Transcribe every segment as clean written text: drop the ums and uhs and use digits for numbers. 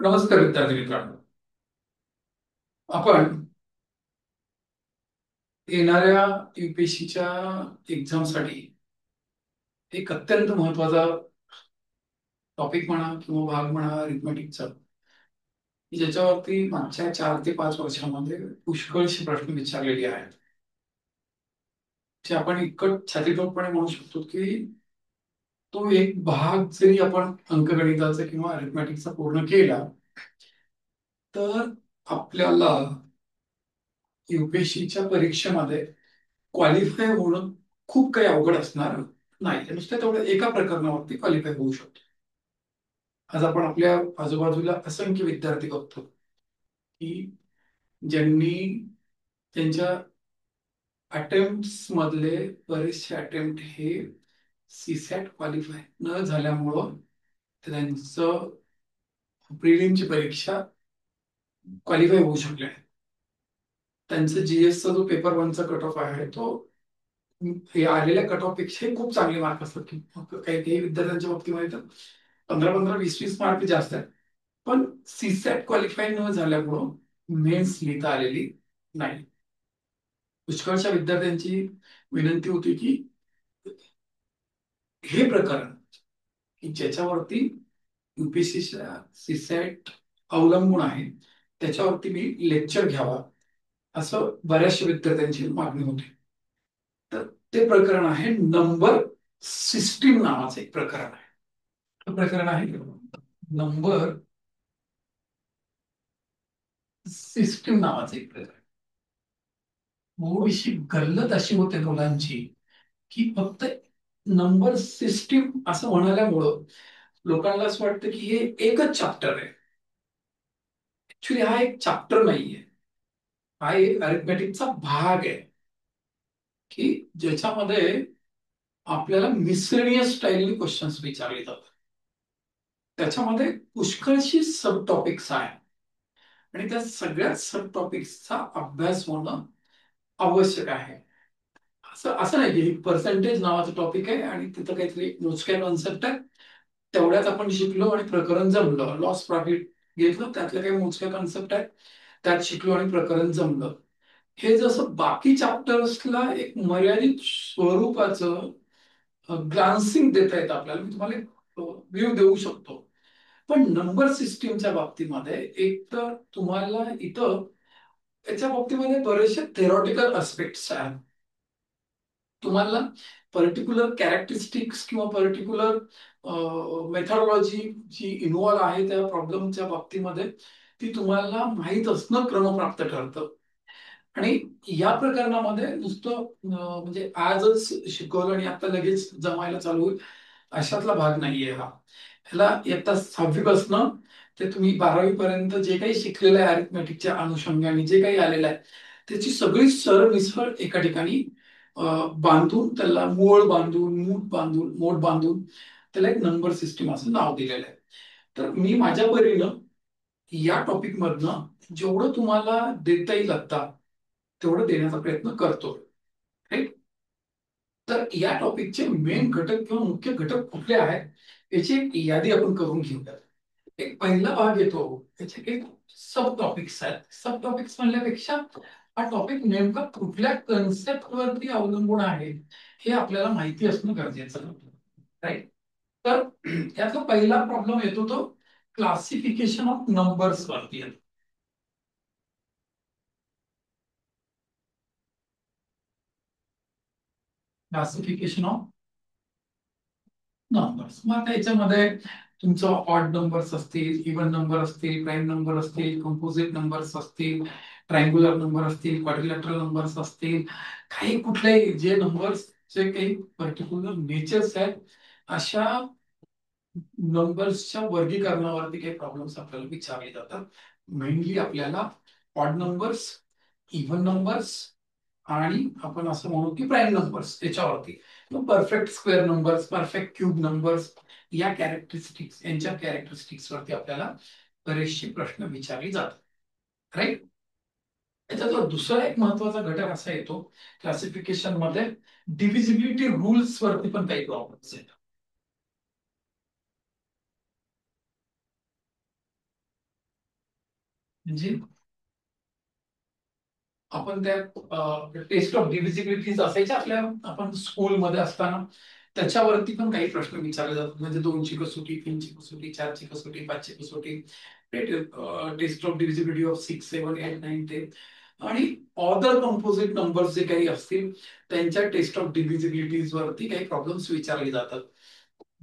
नमस्कार विद्यार्थी मित्रांनो. आपण येणाऱ्या UPSCच्या एक्झामसाठी एक अत्यंत महत्वाचा टॉपिक म्हणा किंवा भाग म्हणा अरिथमेटिकचा, की ज्याच्यावरती मागच्या 4 ते 5 वर्षांमध्ये पुष्कळशी प्रश्न विचारलेले आहेत. जे आपण इतकं छातीटोपपणे म्हणू शकतो की तो एक भाग जरी आपण अंकगणिताचा किंवा अरिथमेटिकचा पूर्ण केला तर आपल्याला UPSCच्या परीक्षेमध्ये क्वालिफाय होणं खूप काही अवघड असणार नाही. नुसतं तेवढं एका प्रकरणावरती क्वालिफाय होऊ शकतो. आज आपण आपल्या आजूबाजूला असंख्य विद्यार्थी बघतो की ज्यांनी त्यांच्या अटेम्प्ट मधले बरेचसे अटेम्प्ट हे सीसॅट क्वालिफाय न झाल्यामुळं त्यांचं प्रिलिमची परीक्षा क्वालिफाय होऊ शकले नाही. त्यांचं GSचा जो पेपर 1चा कट ऑफ आहे तो हे आलेल्या कट ऑफ पेक्षा खूप चांगले मार्क असतात. की काही काही विद्यार्थ्यांच्या बाबतीमध्ये तर 15-15, 20-20 मार्क जास्त आहेत. पण सीसॅट क्वालिफाय न झाल्यामुळं मेन्स लिहिता आलेली नाही. पुष्कळशा विद्यार्थ्यांची विनंती होती की हे प्रकरण की ज्याच्यावरती UPSCच्या सीसॅट अवलंबून आहे त्याच्यावरती मी लेक्चर घ्यावा असं बऱ्याचशा विद्यार्थ्यांची मागणी होती. तर ते प्रकरण आहे नंबर सिस्टीम नावाचं एक प्रकरण आहे. प्रकरण आहे नंबर सिस्टीम नावाचं एक प्रकरण. थोडीशी गल्लत अशी होते मुलांची की फक्त नंबर सिस्टीम असं म्हणाल्यामुळं लोकांना असं वाटतं की हे एकच चॅप्टर आहे. ऍक्च्युली हा एक चॅप्टर नाहीये, हा एक अरिथमेटिकचा भाग आहे की ज्याच्यामध्ये आपल्याला मिसलेनियस स्टाईलने क्वेश्चन्स विचारले जातात. त्याच्यामध्ये पुष्कळशी सब टॉपिक्स आहेत आणि त्या सगळ्या सब टॉपिक्सचा अभ्यास होणं आवश्यक आहे. असं असं नाही की पर्सेंटेज नावाचं टॉपिक आहे आणि तिथं काहीतरी मोजक्या कॉन्सेप्ट आहे, तेवढ्यात आपण शिकलो आणि प्रकरण जमलं. लॉस प्रॉफिट घेतलं, त्यातल्या काही मोजक्या कॉन्सेप्ट आहेत, त्यात शिकलो आणि प्रकरण जमलं. हे जसं बाकी चॅप्टर्सला एक मर्यादित स्वरूपाचं ग्लान्सिंग देता येतं आपल्याला, मी तुम्हाला एक व्ह्यू देऊ शकतो. पण नंबर सिस्टीमच्या बाबतीमध्ये एक तर तुम्हाला इथं याच्या बाबतीमध्ये बरेचसे थेरॉटिकल अस्पेक्ट्स आहेत. तुम्हाला पर्टिक्युलर कॅरेक्टरिस्टिक्स किंवा पर्टिक्युलर मेथॉडॉलॉजी जी इन्व्हॉल्व आहे त्या प्रॉब्लेमच्या बाबतीमध्ये ती तुम्हाला माहीत असणं क्रमप्राप्त ठरतं. आणि या प्रकरणामध्ये नुसतं म्हणजे आजच शिकवलं आणि आता लगेच जमायला चालू होईल अशातला भाग नाहीये हा. ह्याला इयत्ता 6वी ते तुम्ही 12वी पर्यंत जे काही शिकलेलं आहे अरिथमेटिकच्या अनुषंगाने जे काही आलेलं आहे त्याची सगळी सरमिसळ एका ठिकाणी बांधून त्याला मोड बांधून त्याला एक नंबर सिस्टीम असं नाव दिलेलं आहे. तर मी माझ्या परीनं या टॉपिक मधनं जेवढं तुम्हाला देता येईल आता तेवढं देण्याचा प्रयत्न करतो. राईट. तर या टॉपिकचे मेन घटक किंवा मुख्य घटक कुठले आहेत याची एक यादी आपण करून घेऊयात. एक पहिला भाग येतो त्याचे काही सब टॉपिक्स आहेत. सब टॉपिक्स म्हणल्यापेक्षा हा टॉपिक नेमका कुठल्या कन्सेप्ट वरती अवलंबून आहे हे आपल्याला माहिती असणं गरजेचं. राईट. तर यातला पहिला प्रॉब्लेम येतो तो क्लासिफिकेशन ऑफ नंबर्स वरती येतो. Classification of numbers. मग आता याच्यामध्ये तुमचं ऑड नंबर्स असतील, इव्हन नंबर असतील, प्राईम नंबर असतील, कंपोजिट नंबर्स असतील, ट्रायंग्युलर नंबर असतील, क्वाड्रिलॅटरल नंबर्स असतील, काही कुठल्याही जे नंबर्स जे काही पर्टिक्युलर नेचर्स आहेत अशा नंबर्सच्या वर्गीकरणावरती काही प्रॉब्लेम्स आपल्याला विचारले जातात. मेनली आपल्याला ऑड नंबर्स, इव्हन नंबर्स आणि आपण असं म्हणू की प्राईम नंबर्स याच्यावरती perfect square numbers, perfect cube numbers या कॅरेक्टरिस्टिक्स यांच्या कॅरेक्टरिस्टिक्स वरती आपल्याला बरेचसे प्रश्न विचारले जातात. राईट. याच्यातला दुसरा एक महत्वाचा घटक असा येतो क्लासिफिकेशन मध्ये डिव्हिजिबिलिटी रूल्स वरती पण काही प्रॉब्लेम्स येतात. म्हणजे आपण त्या टेस्ट ऑफ डिव्हिजिबिलिटीज असायच्या आपल्या आपण स्कूलमध्ये असताना, त्याच्यावरती पण काही प्रश्न विचारले जातात. म्हणजे 2ची कसोटी, 3ची कसोटी, 4ची कसोटी, 5ची कसोटी, टेस्ट ऑफ डिव्हिजिबिलिटी ऑफ 6, 7, 8, 9, 10 आणि ऑदर कंपोजिट नंबर्स जे काही असतील त्यांच्या टेस्ट ऑफ डिव्हिजिबिलिटीज वरती काही प्रॉब्लेम्स विचारले जातात.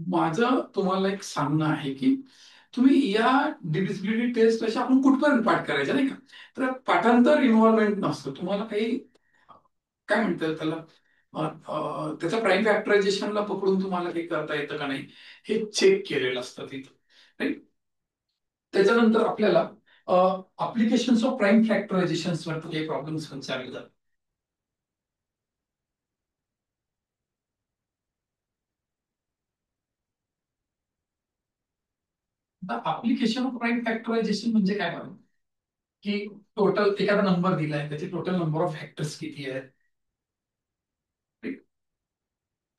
माझं तुम्हाला एक सांगणं आहे की तुम्ही या डिव्हिजिबिलिटी टेस्ट अशा आपण कुठपर्यंत पाठ करायच्या नाही का, तर पाठांतर इन्व्हॉल्वमेंट नसतं. तुम्हाला काही काय म्हणतात त्याला त्याच्या प्राईम फॅक्टरायझेशनला पकडून तुम्हाला काही करता येतं का नाही हे चेक केलेलं असतं तिथं. राईट. त्याच्यानंतर आपल्याला अप्लिकेशन्स ऑफ प्राईम फॅक्टरायझेशन वरती काही प्रॉब्लेम्स विचारले जातात. अप्लिकेशन ऑफ प्राईम फॅक्टरायझेशन म्हणजे काय बघा, की टोटल एखादा नंबर दिलाय त्याचे टोटल नंबर ऑफ फॅक्टर्स किती आहेत,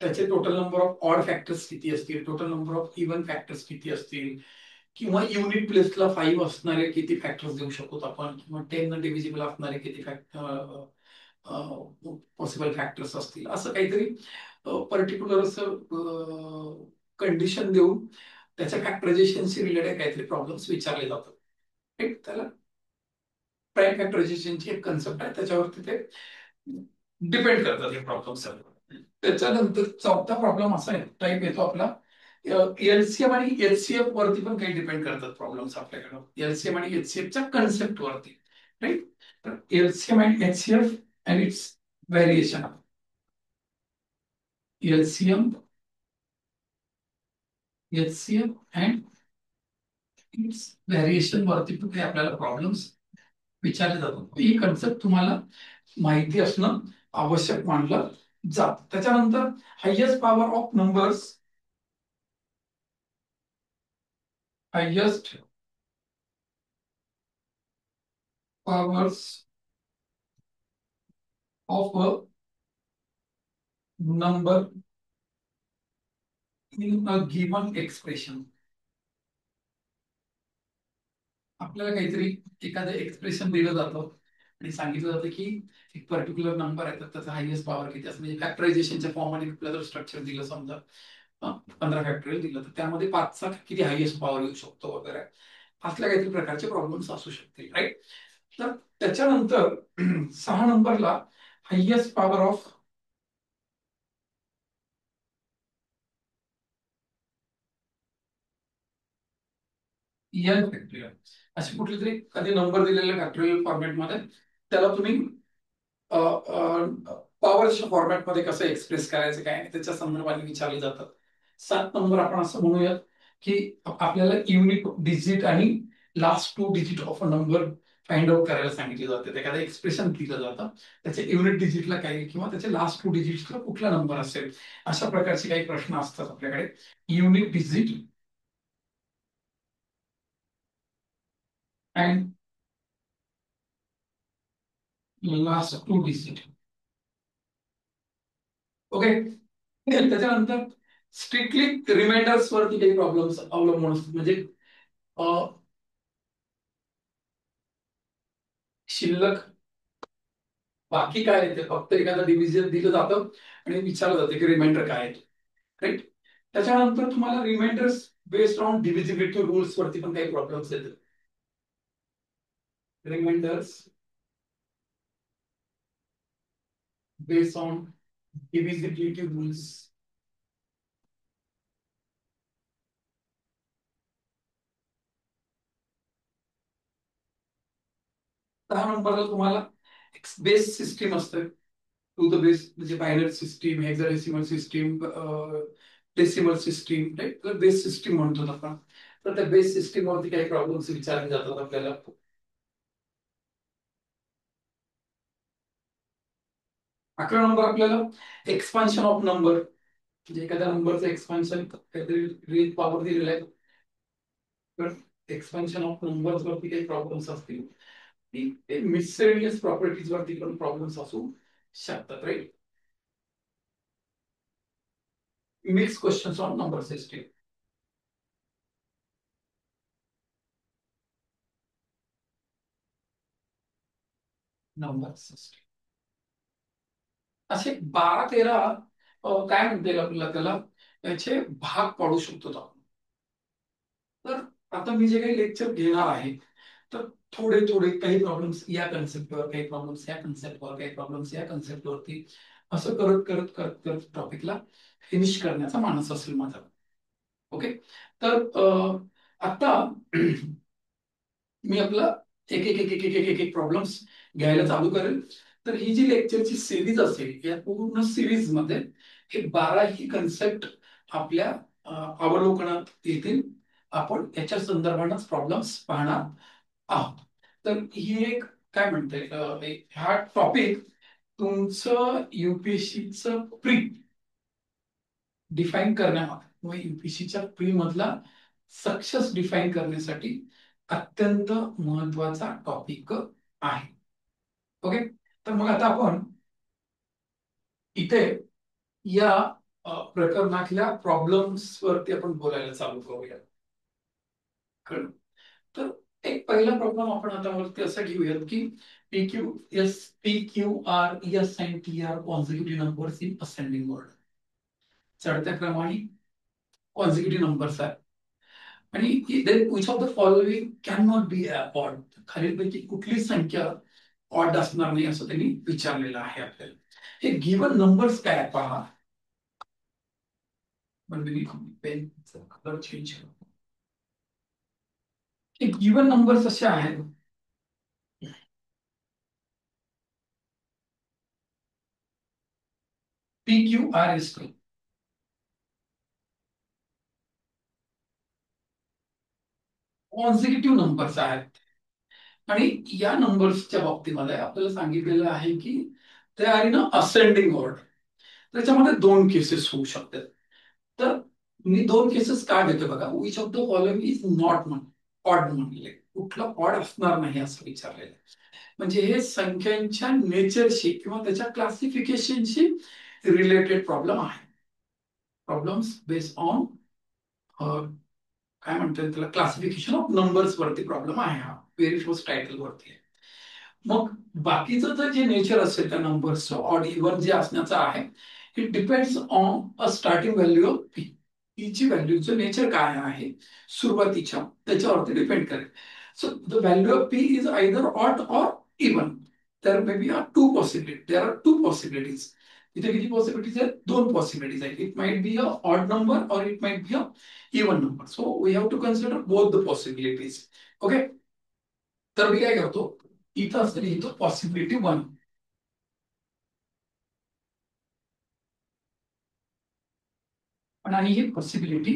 त्याचे total number of odd factors किती असतील, total number of even factors किती असतील, किंवा युनिट प्लेसला 5 असणारे किती फॅक्टर्स देऊ शकतो आपण, किंवा 10 डिव्हिजिबल असणारे किती पॉसिबल फॅक्टर्स असतील, असं काहीतरी पर्टिक्युलर असं कंडिशन देऊन त्याच्या फॅक्टरायझेशनशी रिलेटेड काहीतरी प्रॉब्लेम्स विचारले जातात. ठीक, त्याला प्राईम फॅक्टरायझेशनची एक कन्सेप्ट आहे, त्याच्यावरती ते डिपेंड करतात हे प्रॉब्लेम सर्व. त्याच्यानंतर चौथा प्रॉब्लेम असा टाईप येतो आपला एलसीएम आणि एचसीएफ वरती पण काही डिपेंड करतात प्रॉब्लेम्स आपल्याकडे, एलसीएम आणि एचसीएफच्या कन्सेप्ट वरती. राईट. तर LCM and HCF and it's variation. LCM, HCF and it's variation वरती पण काही आपल्याला प्रॉब्लेम्स विचारले जातात. ही कन्सेप्ट तुम्हाला माहिती असणं आवश्यक मानलं जात. त्याच्यानंतर highest power of numbers, highest powers of a number in a given expression. आपल्याला काहीतरी एखादं एक्सप्रेशन दिलं जातं आणि सांगितलं जातं की एक पर्टिक्युलर नंबर आहे तर त्याचा हायएस्ट पॉवर किती असं, म्हणजे फॅक्टरायझेशनच्या फॉर्ममध्ये आपल्याला स्ट्रक्चर दिलं समजा 15 फॅक्टोरियल दिलं तर त्यामध्ये 5चा किती हायएस्ट पॉवर येऊ शकतो वगैरे, असल्या काहीतरी प्रकारचे प्रॉब्लेम्स असू शकतील. राईट. तर त्याच्यानंतर 6 नंबरला highest power of N factorial, असे कुठले तरी कधी नंबर दिलेले फॅक्टोरियल फॉर्मॅटमध्ये त्याला तुम्ही पॉवरच्या फॉर्मॅटमध्ये कसं एक्सप्रेस करायचं काय त्याच्या संदर्भाने विचारले जातात. 7 नंबर आपण असं म्हणूयात की आपल्याला युनिट डिजिट आणि last 2 digit of a number find out करायला सांगितले जाते. एखादं एक्सप्रेशन दिलं जातं, त्याच्या युनिट डिजिटला काय किंवा त्याच्या लास्ट 2 डिजिटला कुठला नंबर असेल, अशा प्रकारचे काही प्रश्न असतात आपल्याकडे. Unit digit and last 2 digit. Okay. त्याच्यानंतर स्ट्रिक्टली रिमाइंडर्स वरती काही प्रॉब्लेम्स अवलंबून असतात. म्हणजे शिल्लक बाकी काय आहे ते फक्त एखादा डिव्हिजन दिलं जातं आणि विचारलं जातं की रिमाइंडर काय आहे. राईट. त्याच्यानंतर तुम्हाला reminders based on divisibility rules वरती पण काही प्रॉब्लेम्स येतात. Reminders based on divisibility rules. 10 नंबरला तुम्हाला एक बेस सिस्टीम असते. टू द बेस म्हणजे binary system, hexadecimal system, decimal system, right. तर बेस सिस्टीम म्हणतो आपण. तर त्या बेस सिस्टीम वरती काही प्रॉब्लेम्स विचारले जातात आपल्याला. 11 नंबर आपल्याला एक्सपान्शन ऑफ नंबर, म्हणजे एखाद्या नंबरचं एक्सपान्शन काहीतरी रेंज पॉवर दिलेला आहे तर एक्सपान्शन ऑफ नंबर्स वरती काही प्रॉब्लेम्स असतील, ती मिससेलिनियस प्रॉपर्टीज वरती पण प्रॉब्लेम्स असू शकतात. Right. Mix questions on number system. Number system असे 12-13 काय म्हणता येईल आपल्याला त्याला याचे भाग पाडू शकतो आपण. तर आता मी जे काही लेक्चर घेणार आहे तर थोडे थोडे काही प्रॉब्लेम्स या कन्सेप्टवर, काही प्रॉब्लेम्स या कन्सेप्टवर, काही प्रॉब्लेम्स या कन्सेप्टवरती असं करत करत करत करत टॉपिकला फिनिश करण्याचा मानस असेल माझा. ओके. तर आता मी आपला एक एक एक एक एक एक एक प्रॉब्लेम्स घ्यायला चालू करेल. तर ही जी लेक्चरची सिरीज असेल या पूर्ण सिरीज मध्ये हे 12ही कन्सेप्ट आपल्या अवलोकनात येतील. आपण याच्या संदर्भानच प्रॉब्लेम्स पाहणार आहोत. तर ही एक काय म्हणते हा टॉपिक तुमचं युपीएससीचं प्री डिफाईन करण्यामध्ये किंवा युपीएससीच्या प्री मधला सक्सेस डिफाईन करण्यासाठी अत्यंत महत्वाचा टॉपिक आहे. ओके. तर मग आता आपण इथे या प्रकरणातल्या प्रॉब्लेम्स वरती आपण बोलायला चालू करूया. कळलं? तर एक पहिला प्रॉब्लेम आपण आता वरती असा घेऊयात की PQR, S and TR consecutive numbers in ascending order. चढत्या क्रमाने कॉन्झिक्युटिव्ह नंबर्स आहेत आणि then which of the following can not be odd. खालीलपैकी कुठली संख्या ऑड असणार नाही असं त्यांनी विचारलेलं आहे आपल्याला. हे गिवन नंबर्स काय आहे पहा. पेनचा कलर चेंज करू. हे गिवन नंबर्स असे आहेत PQRS कॉन्झिक्युटिव्ह नंबर्स आहेत आणि या नंबर्सच्या बाबतीमध्ये आपल्याला सांगितलेलं आहे की ते आर इन असेंडिंग ऑर्डर. त्याच्यामध्ये दोन केसेस होऊ शकतात. तर मी दोन केसेस का देतो बघा. Which of the following is not odd म्हणले, कुठलं ऑड असणार नाही असं विचारलेलं. म्हणजे हे संख्यांच्या नेचरशी किंवा त्याच्या क्लासिफिकेशनशी रिलेटेड प्रॉब्लेम आहे. प्रॉब्लेम्स बेस्ड ऑन काय म्हणतात त्याला क्लासिफिकेशन ऑफ नंबर्स वरती प्रॉब्लेम आहे हा. व्हेरी फर्स्ट टायटल वरती आहे. मग बाकीचं तर जे नेचर असेल त्या नंबर्सचं ऑड इव्हन जे असण्याचं आहे it depends on a starting value of P. पीची व्हॅल्यूचं नेचर काय आहे सुरुवातीच्या त्याच्यावरती डिपेंड करेल. So the value of P is either odd or even. There may be are two possibility. There are two possibilities. इथे किती पॉसिबिलिटीज आहेत? दोन पॉसिबिलिटीज आहेत. It might be a odd number और it might be a even number. So we have to consider both the possibilities. Okay. तर मी काय करतो इथं असं लिहितो पॉसिबिलिटी 1. आणि ही पॉसिबिलिटी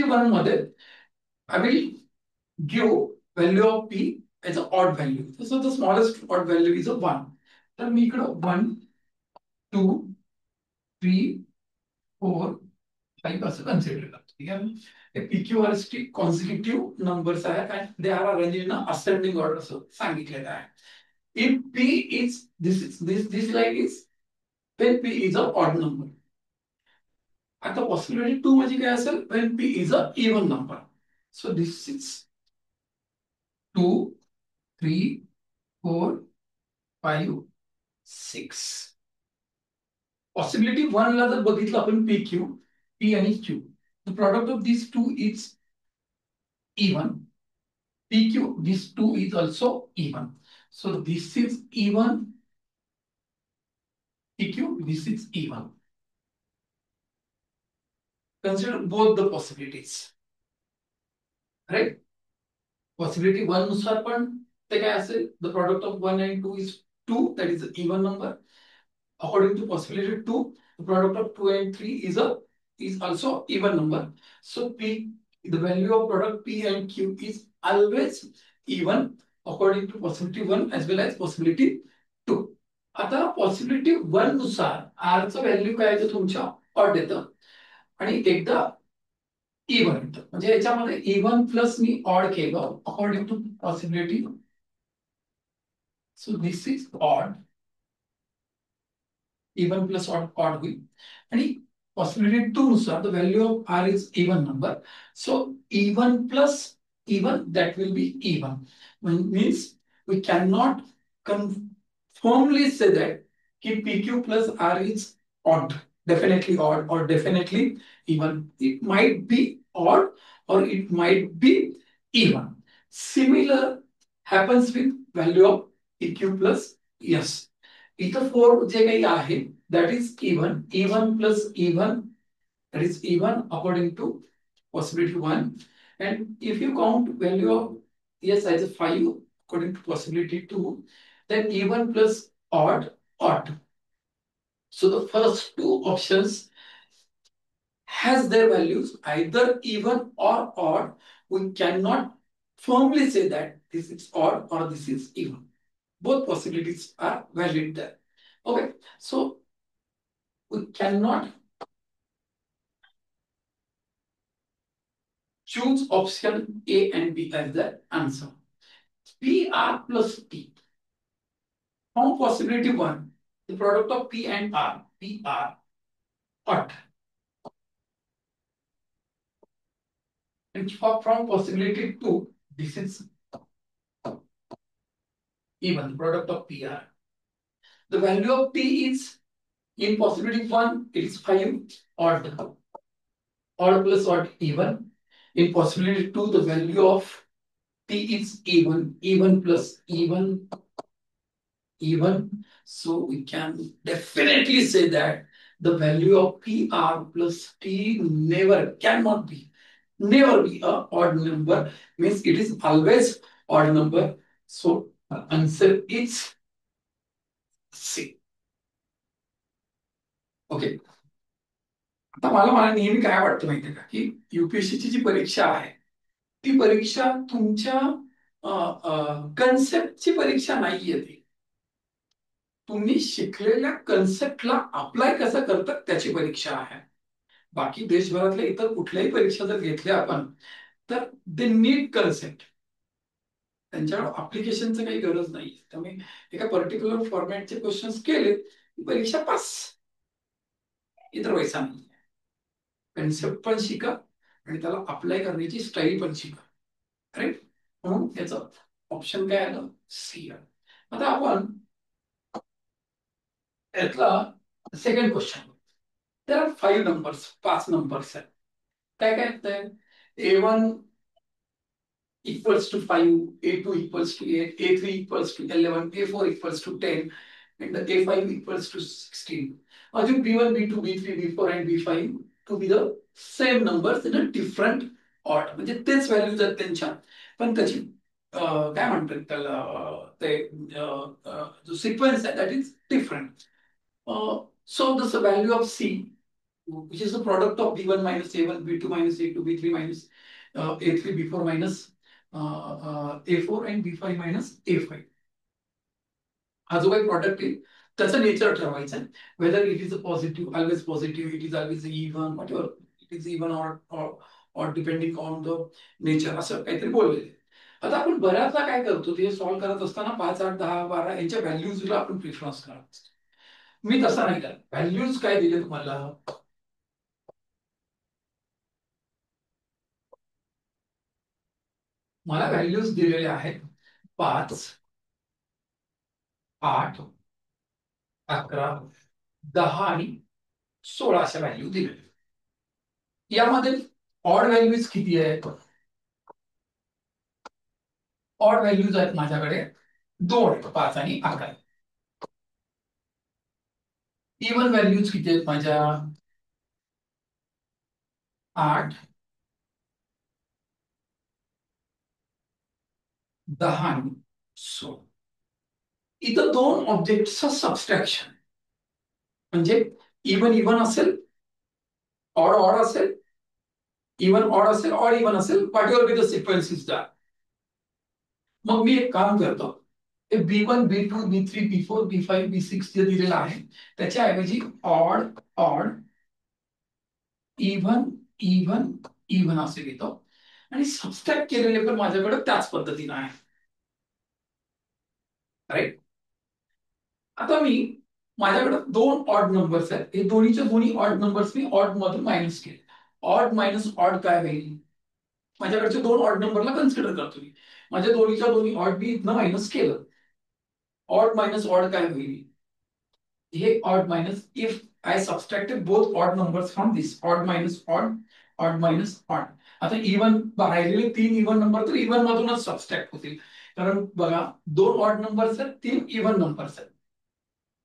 1 मध्ये I will give value of P as a odd value. So the smallest odd value is a 1. तर मी इकडं 1 2 3 4 5 असं कन्सिडर करतो. ठीक आहे. हे PQRST कॉन्झिक्युटिव्ह नंबर्स आहेत आणि they are arrange in ascending order असं सांगितलेलं आहे. If P is this line is when P is a odd number. आता पॉसिबिलिटी 2 म्हणजे काय असेल when P is a even number. So this is 2 3 4 5 6. Possibility 1 ला जर बघितलं आपण PQ P आणि Q, the product of these two is even. PQ, these two is also even. So this is even. PQ, this is even. Consider both the possibilities. Right? Possibility 1 नुसार पण ते काय असेल the product of 1 and 2 is 2, that is an even number. According to possibility 2, the product of 2 and 3 is also even number. So P, the value of product P and Q is always even according to possibility 1 as well as possibility 2. आता possibility 1 नुसार R चं value काय आहे तुमच्या odd येतं आणि एकदा even येतं. म्हणजे याच्यामध्ये इव्हन प्लस मी ऑड केलं according to possibility. So this is odd. Even plus odd odd होईल आणि possibility 2 नुसार the value of r is even number. So even plus even, that will be even. Means we cannot confirmly say that PQ plus R is odd, definitely odd or definitely even. It might be odd or it might be even. Similar happens with value of PQ plus S. इथं 4 जे काही आहे that is even plus even, that is even according to possibility 1. And if you count value of yes as a 5 according to possibility 2, then even plus odd. So the first two options has their values either even or odd. We cannot firmly say that this is odd or this is even. Both possibilities are valid there. Okay, so we cannot choose option A and B as the answer. PR plus P. From possibility 1, the product of P and R, PR, odd. And from possibility 2, this is even, the product of PR. The value of P is, in possibility 1, it is 5, odd. Odd plus odd, even. In possibility 2, the value of P is even plus even. So we can definitely say that the value of PR plus T never be a odd number, means it is always odd number. So the answer is C. Okay, आता मला नेहमी काय वाटतं माहितीये का, की युपीएससीची जी परीक्षा आहे ती परीक्षा तुमच्या कन्सेप्टची परीक्षा नाहीये. ती तुम्ही शिकलेल्या कन्सेप्टला अप्लाय कसं करतात त्याची परीक्षा आहे. बाकी देशभरातल्या इतर कुठल्याही परीक्षा जर घेतल्या आपण तर ते नीट कन्सेप्ट, त्यांच्याकडे अप्लिकेशनचं काही गरज नाही. त्यामुळे एका पर्टिक्युलर फॉर्मॅटचे क्वेश्चन्स केले परीक्षा पास, इतर वैसा नाही. कन्सेप्ट पण शिका आणि त्याला अप्लाय करण्याची स्टाईल पण शिका. राईट, म्हणून याचं ऑप्शन काय आलं, सी आलं. आता आपण यातला second question, there are 5 numbers, 5 numbers आहेत. काय काय येतंय, A1 equals to 5, A2 equals to 8, A3 equals to 11, A4 equals to 10, and the A5 equals to 16. Assume B1, B2, B3, B4 and B5 to be the same numbers in a different order. म्हणजे तेच values आहेत त्यांच्या, पण त्याची काय म्हणतात त्याला, ते जो सिक्वेन्स आहे that is different. So this value of C, which is the product of B1 minus A1, B2 minus A2, B3 minus A3, B4 minus A4 and B5 minus A5. हा जो काही प्रॉडक्ट आहे त्याचं nature ठरवायचं आहे. Whether it is a positive, always positive, it is always even, what ever it is even or depending on the nature, असं काहीतरी बोललेलं. आता आपण बऱ्याचदा काय करतो, ते सॉल्व्ह करत असताना 5, 8, 10, 12 यांच्या व्हॅल्यूजला आपण प्रिफरन्स करत. मी तसा नाही करत. व्हॅल्यूज काय दिले तुम्हाला, मला व्हॅल्यूज दिलेले आहेत 5, 8, 11, 10 आणि 16 अशा व्हॅल्यू दिलेल्या. यामध्ये ऑड व्हॅल्यूज किती आहेत, ऑड व्हॅल्यूज आहेत माझ्याकडे 2, 5 आणि 11. इव्हन व्हॅल्यूज किती आहेत माझ्या, 8, 10 आणि 16. इथं 2 ऑब्जेक्टचं सबस्ट्रॅक्शन, म्हणजे इव्हन इव्हन असेल, ऑड ऑड असेल, इव्हन ऑड असेल, ऑड इव्हन असेल, what ever be the sequence is that. मग मी एक काम करतो, B1, B2, B3, B4, B5, B6 जे दिलेलं आहे त्याच्याऐवजी odd odd, even even even असे घेतो आणि सबस्ट्रॅक्ट केलेले पण माझ्याकडे त्याच पद्धतीने आहे. राईट, आता मी माझ्याकडे दोन ऑड नंबर्स आहेत, हे दोन्हीच्या दोन्ही ऑड नंबर्स मी ऑड मधून मायनस केले. ऑड मायनस ऑड काय होईल? माझ्याकडचे दोन ऑड नंबरला कन्सिडर करतो मी. माझ्या दोन्हीच्या दोन्ही ऑड मी इथनं मायनस केलं. ऑड मायनस ऑड काय होईल? हे odd minus, if I subtracted both odd numbers from this, odd minus odd, odd minus odd. आता इवन राहिलेले तीन इवन नंबर तर इवन मधूनच सबस्ट्रॅक्ट होतील, कारण बघा दोन ऑड नंबर्स आहेत, तीन इवन नंबर्स आहेत,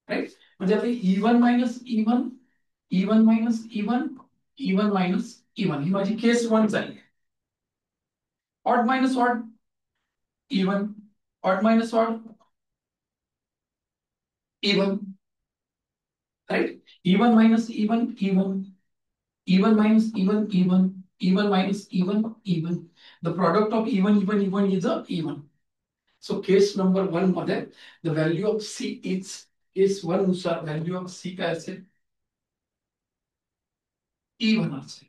राईट. म्हणजे आता even minus even, even minus even, even minus even, ही माझी केस वन झाली. Odd minus odd even, odd minus odd even, right. Even minus even even, even minus even even, even minus even even, the product of even is a even. So case number 1 मध्ये the value of c is, case 1 नुसार value of c काय असेल? even असेल.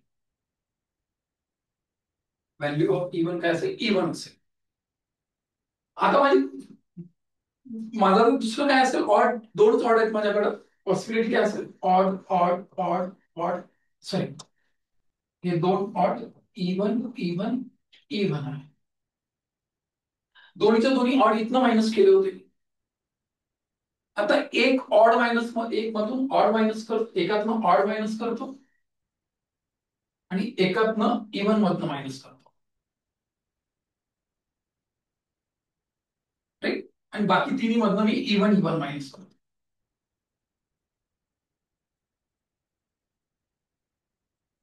value of even काय असेल? even असेल. आता माझा दुसरं काय असेल? ऑड, दोनच ऑड आहेत माझ्याकडे. पॉसिबिलिटी काय असेल? Odd odd odd odd, sorry, हे दोन ऑड, इवन इवन इवन आहे. दोन्हीच्या दोन्ही ऑड इथनं मायनस केले होते. आता एक ऑड मायनस एक मधून ऑड मायनस करतो, एकातनं ऑड मायनस करतो आणि एकातनं इवन मधनं मायनस करतो, राईट. आणि बाकी तिन्ही मधनं मी इवन इवन मायनस करतो.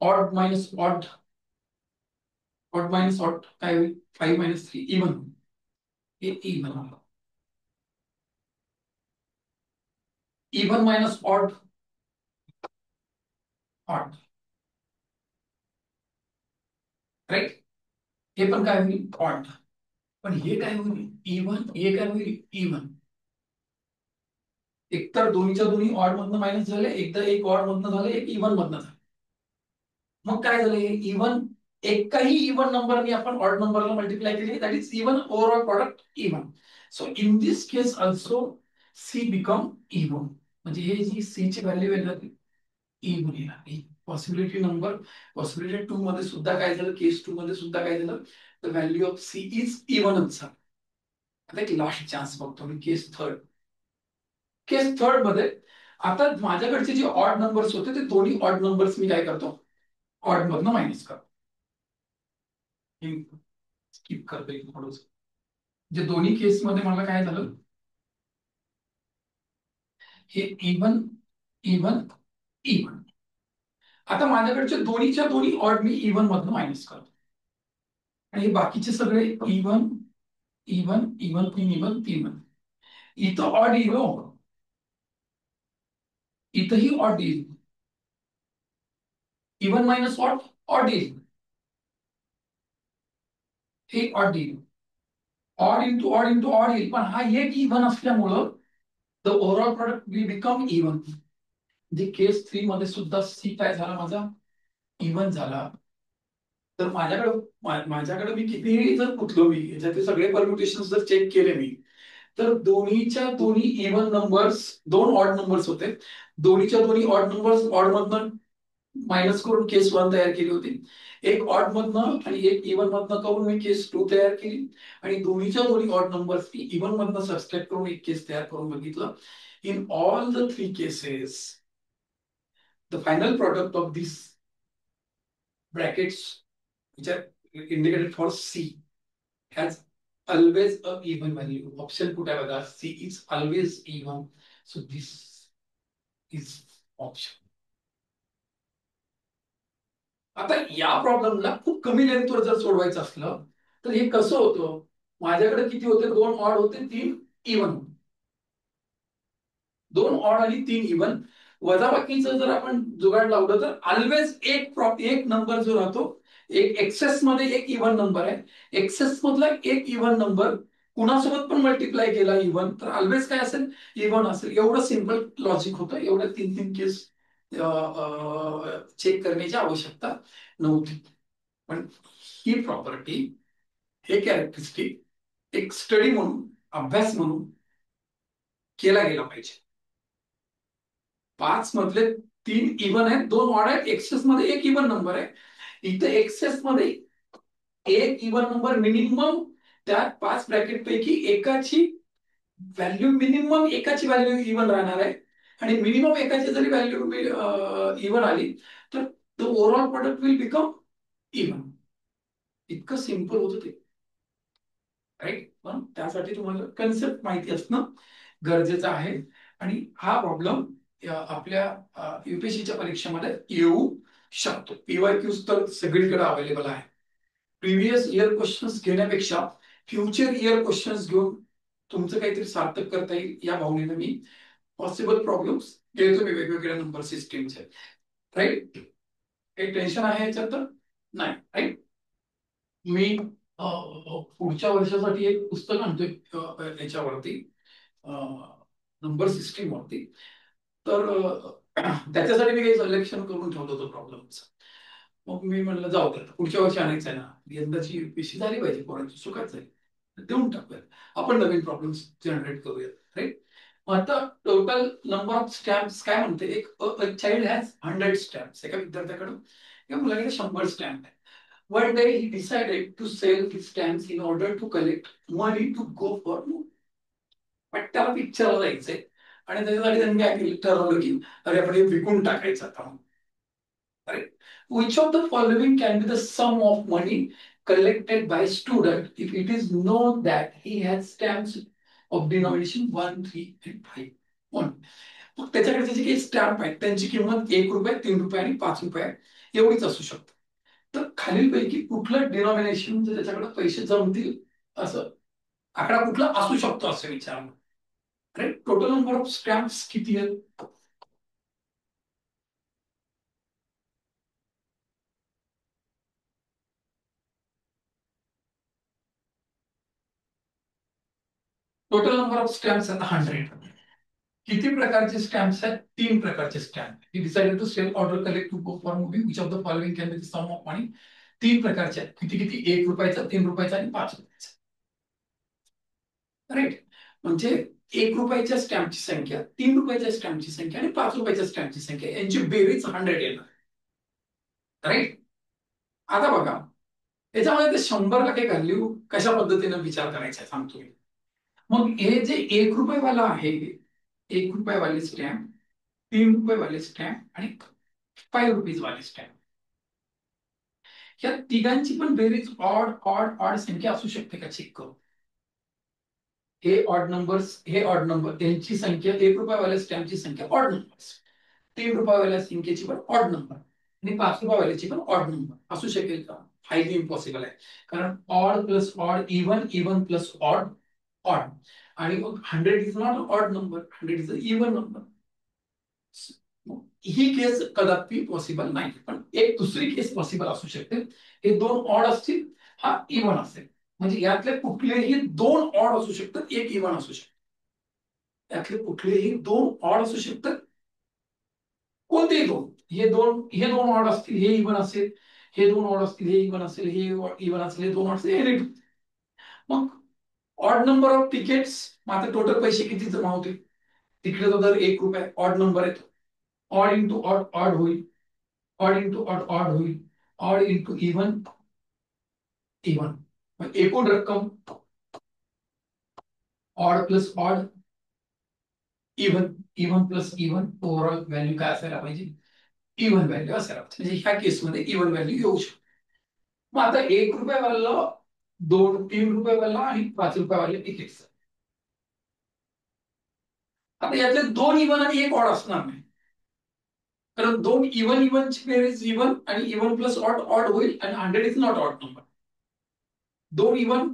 Odd minus odd, odd minus odd काय होईल? 5 मायनस 3 इवन, हे इवन आलं. Even minus odd odd, right. हे पण काय होईल? ऑड. पण हे काय होईल? इवन. हे काय होईल? इवन. एकतर दोन्हीच्या दोन्ही ऑड मधनं मायनस झाले, एकदा एक ऑड मधनं झालं, एक इवन मधनं झालं. मग काय झालं? इवन, एकही इवन नंबरने आपण ऑड नंबरला मल्टिप्लाय केले, that is even overall product even. So in this case also see become even. म्हणजे हे जी सी ची व्हॅल्यू आहे ना, इवन येणार. पॉसिबिलिटी नंबर, पॉसिबिलिटी 2 मध्ये सुद्धा काय झालं? केस 2 मध्ये सुद्धा काय झालं? The value of C is इवनच झालं. आता एक लास्ट चान्स बघतो मी, केस थर्ड. केस थर्ड मध्ये आता माझ्याकडचे जे ऑड नंबर्स होते, ते दोन्ही ऑड नंबर्स मी काय करतो? ऑड मधनं मायनस करतो. स्किप करतो एक थोडंस. जे दोन्ही केस मध्ये मला काय झालं? हे इवन इवन इवन. आता माझ्याकडचे दोन्हीच्या दोन्ही ऑड मी इवन मधनं मायनस करतो आणि हे बाकीचे सगळे इवन इवन इवन तीन इवन तीन. इथं ऑड इवन, इथंही ऑड येईल. इवन मायनस ऑड, ऑड येईल. हे ऑड येईल. Odd into odd into odd येईल. पण हा एक इवन असल्यामुळं the overall product will become even. म्हणजे केस 3 मध्ये सुद्धा सी काय झाला माझा? इवन झाला. तर माझ्याकडे मी कितीही जर कुठलो मी याच्यातले सगळे परम्युटेशन जर चेक केले मी, तर दोन्हीच्या दोन्ही इवन नंबर्स, दोन ऑड नंबर्स होते, दोन्हीच्या दोन्ही ऑड नंबर्स ऑड मधनं मायनस करून केस 1 तयार केली होती. एक ऑड मधनं आणि एक इवन मधनं करून मी केस 2 तयार केली आणि दोन्हीच्या दोन्ही ऑड नंबर्स इवन मधनं सबस्ट्रॅक्ट करून एक केस तयार करून बघितलं. In all the 3 cases the final product of this brackets which are indicated for C has always a even value. Option put आहे C is always even. So this is option. आता या प्रॉब्लेमला खूप कमी लेंथवर जर सोडवायचं असलं तर हे कसं होतं? माझ्याकडे किती होते? दोन ऑड होते, तीन इवन. दोन ऑड आणि तीन इवन. वजाबाकीचं जर आपण जुगाड लावलं तर ऑलवेज एक नंबर जो राहतो, एक एक्सेस मध्ये एक इवन नंबर आहे, एक्सेस मधला एक इवन नंबर कुणासोबत पण मल्टिप्लाय केला इवन तर ऑलवेज काय असेल? इवन असेल. एवढं सिम्पल लॉजिक होतं. एवढ्या तीन तीन केस चेक करण्याची आवश्यकता नव्हती. पण ही प्रॉपर्टी, हे कॅरेक्टरिस्टिक एक स्टडी म्हणून, अभ्यास म्हणून केला गेला पाहिजे. 5 मधले 3 इव्हन आहेत, 2 ऑड आहेत, एक्सेस मध्ये एक इव्हन नंबर आहे. इथे एक्सेस मध्ये एक इव्हन नंबर मिनिमम, त्या 5 ब्रॅकेट पैकी एकाची व्हॅल्यू, मिनिमम एकाची व्हॅल्यू इव्हन राहणार आहे. आणि मिनिमम एकाची जरी व्हॅल्यू इव्हन आली तर the overall product will become even. इतकं सिम्पल होतं ते, राईट. पण त्यासाठी तुम्हाला कन्सेप्ट माहिती असणं गरजेचं आहे. आणि हा प्रॉब्लेम आपल्या युपीएससीच्या परीक्षेमध्ये येऊ शकतो. पीवायक्यूज तर सगळीकडे अवेलेबल आहे. प्रिव्हियस इयर क्वेश्चन्स घेण्यापेक्षा फ्युचर इयर क्वेश्चन्स घेऊन तुमचं काहीतरी सार्थक करता येईल या भावनेनं मी पॉसिबल प्रॉब्लेम्स घेतो मी वेगवेगळ्या नंबर सिस्टीमचे, राईट. काही टेन्शन आहे याच्यात तर नाही, राईट. मी पुढच्या वर्षासाठी एक पुस्तक आणतोय याच्यावरती, नंबर सिस्टीम वरती. तर त्याच्यासाठी मी काही सिलेक्शन करून ठेवलं होतं प्रॉब्लेमचं. मग मी म्हणलं जाऊ दे, पुढच्या वर्षी आणायचं आहे ना, यंदाची युपीएससी झाली पाहिजे, पोरांची चुकायचं आहे, देऊन टाकूयात, आपण नवीन प्रॉब्लेम्स जनरेट करूयात, राईट. आता टोटल नंबर ऑफ स्टॅम्प्स काय म्हणते, एक चाइल्ड हॅज 100 स्टॅम्प्स. एका विद्यार्थ्याकडून या मुलाकडे 100 स्टॅम्प आहे. One day he decided to sell his stamps in order to collect money to go for movie. पण त्याला पिक्चरला जायचंय आणि त्याच्यासाठी त्यांनी काय केलं, ठरवलं की अरे आपण हे विकून टाकायचं आता. Right? Which of the following can be the sum of money collected by student if it is known that he has stamps of denomination 1, 3 and 5? मग त्याच्याकडे त्याचे काही स्टॅम्प आहेत, त्यांची किंमत 1 रुपये, 3 रुपये आणि 5 रुपये एवढीच असू शकते. तर खालीलपैकी कुठलं डिनॉमिनेशन म्हणजे त्याच्याकडे पैसे जमतील असं आकडा कुठला असू शकतो असं विचारलं. टोटल नंबर ऑफ स्टॅम्प्स किती आहेत? टोटल नंबर ऑफ स्टॅम्प्स आहेत 100. किती प्रकारचे स्टॅम्प्स आहेत? 3 प्रकारचे स्टॅम्प. ही decided to sell, order, collect, to go for movie. Which of the following can be the sum of money? 3 प्रकारचे आहेत. किती किती? 1 रुपयाचा, 3 रुपयाचा आणि 5 रुपयाचा, राईट. म्हणजे 1 रुपयाच्या स्टॅम्पची संख्या, 3 रुपयाच्या स्टॅम्पची संख्या आणि 5 रुपयाच्या स्टॅम्पची संख्या यांची बेरीज 100 येणार, राईट. आता बघा याच्यामध्ये ते 100ला काही व्हॅल्यू कशा पद्धतीने विचार करायचा सांगतो मी. मग हे जे 1 रुपयेवाला आहे, 1 रुपयेवाले स्टॅम्प, 3 रुपयेवाले स्टॅम्प आणि 5 रुपीज वाले स्टॅम्प, या तिघांची पण बेरीज ऑड ऑड ऑड संख्या असू शकते का, चेक करू. हे ऑड नंबर्स, हे ऑड नंबर, त्यांची संख्या, 1 रुपयावाल्या स्टॅम्पची संख्या ऑड नंबर्स, 3 रुपयावाल्या संख्येची पण ऑड नंबर आणि 5 रुपयावाल्याची पण ऑड नंबर असू शकेल का? हायली इम्पॉसिबल आहे. कारण odd plus odd even, even plus odd odd. आणि मग 100 is not odd number, 100 is a even number. ही केस कदापि पॉसिबल नाही. पण एक दुसरी केस पॉसिबल असू शकते, हे 2 ऑड असतील, हा इव्हन असेल. म्हणजे यातले कुठलेही 2 ऑड असू शकतात, एक इव्हन असू शकतं. यातले कुठलेही 2 ऑड असू शकतात, कोणतेही 2. हे दोन ऑड असतील, हे इव्हन असेल, हे 2 ऑड असतील, हे इव्हन असेल, हे इव्हन असेल, हे 2 ऑड असेल, हे नेगेटिव्ह. मग ऑड नंबर ऑफ तिकीट्स, मग आता टोटल पैसे किती जमा होतील? तिकीटचा दर 1 रुपये, ऑड नंबर आहे, ऑड इंटू ऑड ऑड होईल, ऑड इंटू ऑड ऑड होईल, ऑड इंटू इव्हन इव्हन. मग एकूण रक्कम odd plus odd even, even plus even, overall value काय असायला पाहिजे? इव्हन व्हॅल्यू असायला पाहिजे. म्हणजे ह्या केसमध्ये इव्हन व्हॅल्यू येऊ शकते. मग आता 1 रुपयावाला, 2, 3 रुपयावाला आणि 5 रुपयावाले तिकीट. आता यातले 2 इव्हन आणि 1 ऑड असणार नाही, कारण 2 इव्हन इव्हनची बेरीज इव्हन आणि इव्हन प्लस ऑड ऑड होईल आणि 100 is not odd number. 2 even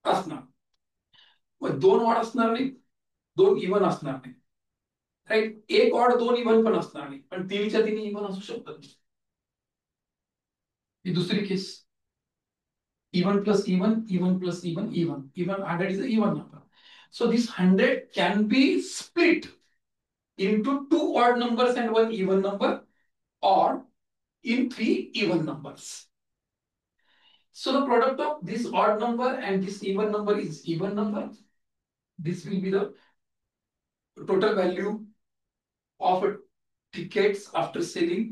असणार, मग 2 ऑड असणार नाही, 2 इव्हन असणार नाही, राईट. 1 ऑड, 2 इव्हन पण असणार नाही, पण 3च्या 3 इव्हन असू शकतात. ही दुसरी केस. Even plus even, even plus even, even 100 is an even number. So this 100 can be split into 2 odd numbers and 1 even number, or in 3 even numbers. So the product of this odd number and this even number is even number. This will be the total value of tickets after selling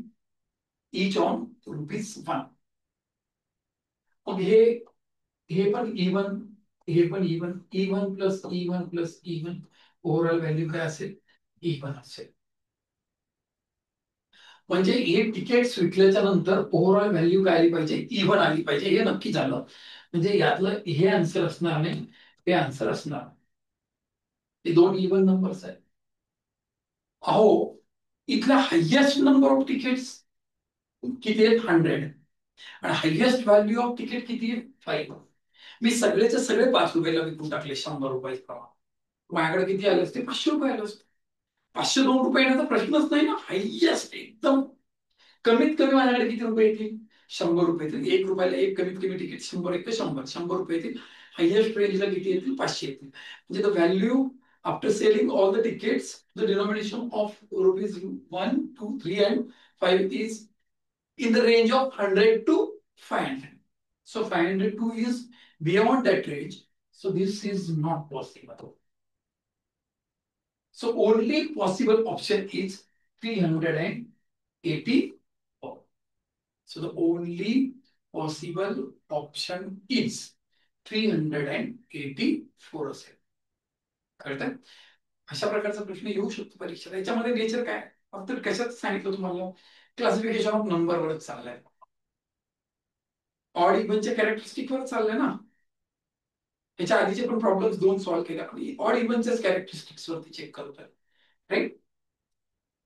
each on ₹1. मग हे पण even, हे पण even, even plus even plus even, overall value काय असेल? Even असेल. म्हणजे हे तिकीट विकल्याच्या नंतर ओव्हरऑल व्हॅल्यू काय आली पाहिजे? इव्हन आली पाहिजे. हे नक्की झालं म्हणजे यातलं हे आन्सर असणार नाही, हे आन्सर असणार. हे दोन इव्हन नंबर्स आहेत. अहो, इथला हायएस्ट नंबर ऑफ तिकीट्स किती आहेत? 100. आणि हायएस्ट व्हॅल्यू ऑफ तिकीट किती आहे? 5. मी सगळेचे सगळे ₹5 विकून टाकले ₹100 प्रमाण. माझ्याकडे किती आले असते? ₹500 आले असते. ₹502 येण्याचा प्रश्नच नाही ना. हायएस्ट एकदम कमीत कमी माझ्याकडे किती रुपये येतील? ₹100 येतील. ₹1 एक कमीत कमी तिकीट, 100 एक तर 100, ₹100 येतील. हायएस्ट रेंजला किती येतील? 500 येतील. म्हणजे the value after selling all the tickets, the denomination of ₹1, 2, 3 and 5 is in the range of 100 to 500. So 500 to is beyond that range. So this is not possible. So only possible option is 384. So the only possible option is 384 असेल. कळतंय? अशा प्रकारचा प्रश्न येऊ शकतो परीक्षेला. याच्यामध्ये nature काय? फक्त कशात सांगितलं तुम्हाला? क्लासिफिकेशन ऑफ नंबर वरच चाललंय. ऑड इव्हनच्या कॅरेक्टरिस्टिक वर चाललंय ना. याच्या आधीचे पण प्रॉब्लेम्स 2 सॉल्व्ह केले आपण ऑड इव्हनच्याच कॅरेक्टरिस्टिक्स वरती चेक करतोय. राईट?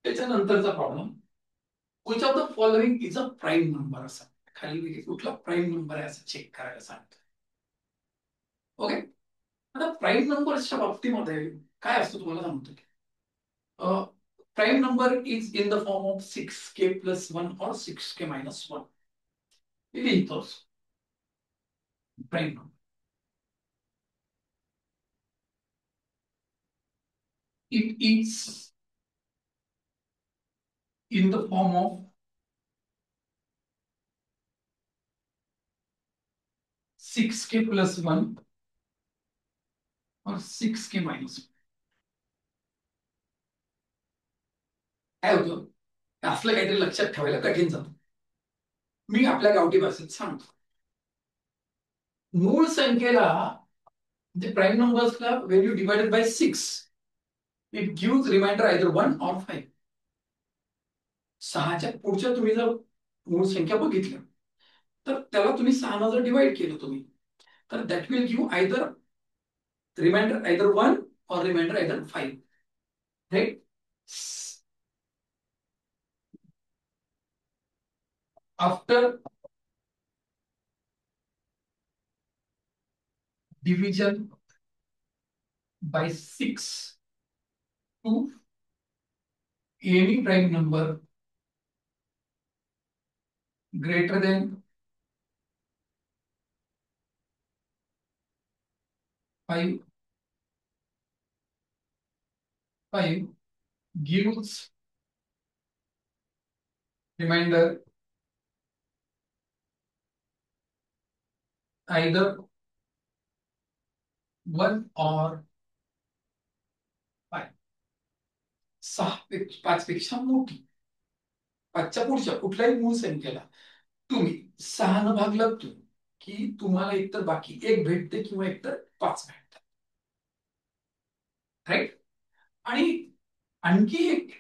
त्याच्यानंतरचा problem, which of the following is a prime number? असा खाली कुठला प्राईम नंबर आहे असं चेक करायला सांगतो. ओके, आता प्राईम नंबर्सच्या बाबतीमध्ये काय असतं तुम्हाला सांगतो की prime number is in the form of 6k + 1 or 6k - 1. हे लिहितोस prime number. It is in the form of 6k + 1 or 6k - 1. काय होतं? असलं काहीतरी लक्षात ठेवायला कठीण जातं. मी आपल्या गावठी भाषेत सांगतो. मूळ संख्येला म्हणजे prime नंबर्सला when you divided by 6, it gives remainder either 1 or 5. 6च्या पुढच्या तुम्ही जर मूळ संख्या बघितल्या तर त्याला तुम्ही 6 जर डिवाइड केलं तुम्ही तर that will give either remainder either 1 or remainder either 5. Right? After division by 6 to any prime number greater than 5 gives remainder either 1 or 5. 5 पेक्षा मोठी, 5च्या पुढच्या कुठल्याही मूळ संख्येला तुम्ही 6 न भागलं की तुम्हाला एकतर बाकी 1 भेटते किंवा एकतर 5 भेटतात. राईट? आणि आणखी एक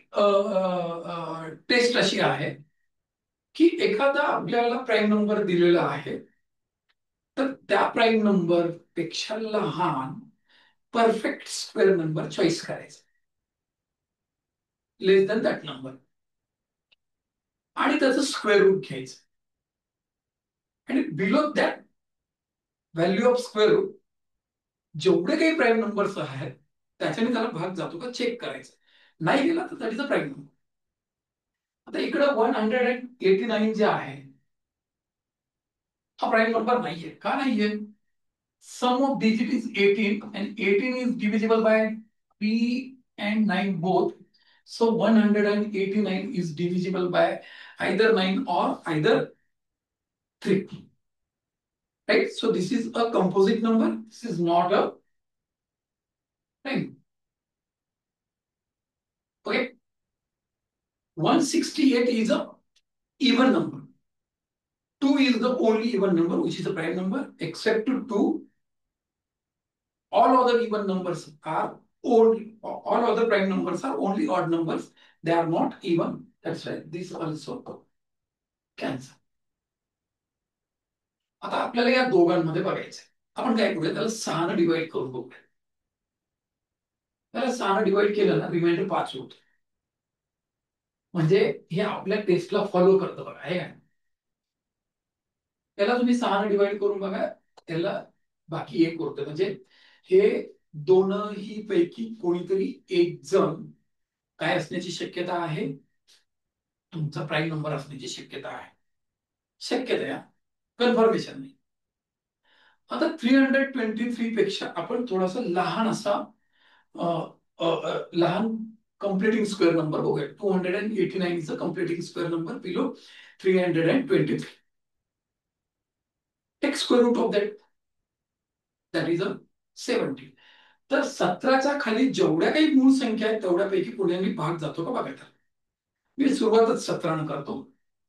टेस्ट अशी आहे की एखादा आपल्याला प्राईम नंबर दिलेला आहे तर त्या प्राईम नंबर पेक्षा लहान परफेक्ट स्क्वेअर नंबर चॉईस करायचा, लेस दॅन दॅट नंबर, आणि त्याचं स्क्वेअर रूट घ्यायचं. आणि below that value of square root जेवढे काही प्राईम नंबर्स आहेत त्याच्याने त्याला भाग जातो का चेक करायचं. नाही गेला तर that is a prime number. आता इकडे 189 जे आहे हा प्राईम नंबर नाहीये. का नाहीये? सम of digit is 18 and 18 is divisible by 3 and 9 both. So 189 is divisible by either 9 or either 3. Right? So this is a composite number. This is not a prime. Okay? 168 is a even number. 2 is the only even number which is a prime number. Except to 2, all other even numbers are all other prime numbers are only odd numbers. They are not even. That's why this also cancel. आता आपल्याला या दोघांमध्ये बघायचं आपण काय करूया त्याला 6 ने डिवाइड करून बघूया. त्याला 6 ने डिवाइड केलं ना रिमाइंडर 5 होतं. म्हणजे हे आपल्या टेस्टला फॉलो करतं बघा हे काय. त्याला तुम्ही 6 ने डिवाइड करून बघा त्याला बाकी 1 उरतं. म्हणजे हे दोनही पैकी कोणीतरी एक जण काय असण्याची शक्यता आहे तुमचा प्राईम नंबर असण्याची शक्यता आहे. शक्यता आहे कन्फर्मेशन नाही. आता 323 पेक्षा आपण थोडासा लहान असा लहान कंप्लीटिंग स्क्वेअर नंबर बघूया. 289 is a completing square number below 323. Take square root of that is a 70. तर 17च्या खाली जेवढ्या काही मूळ संख्या आहेत तेवढ्यापैकी पुढे भाग जातो का बघा. मी सुरुवातच 17 ने करतो.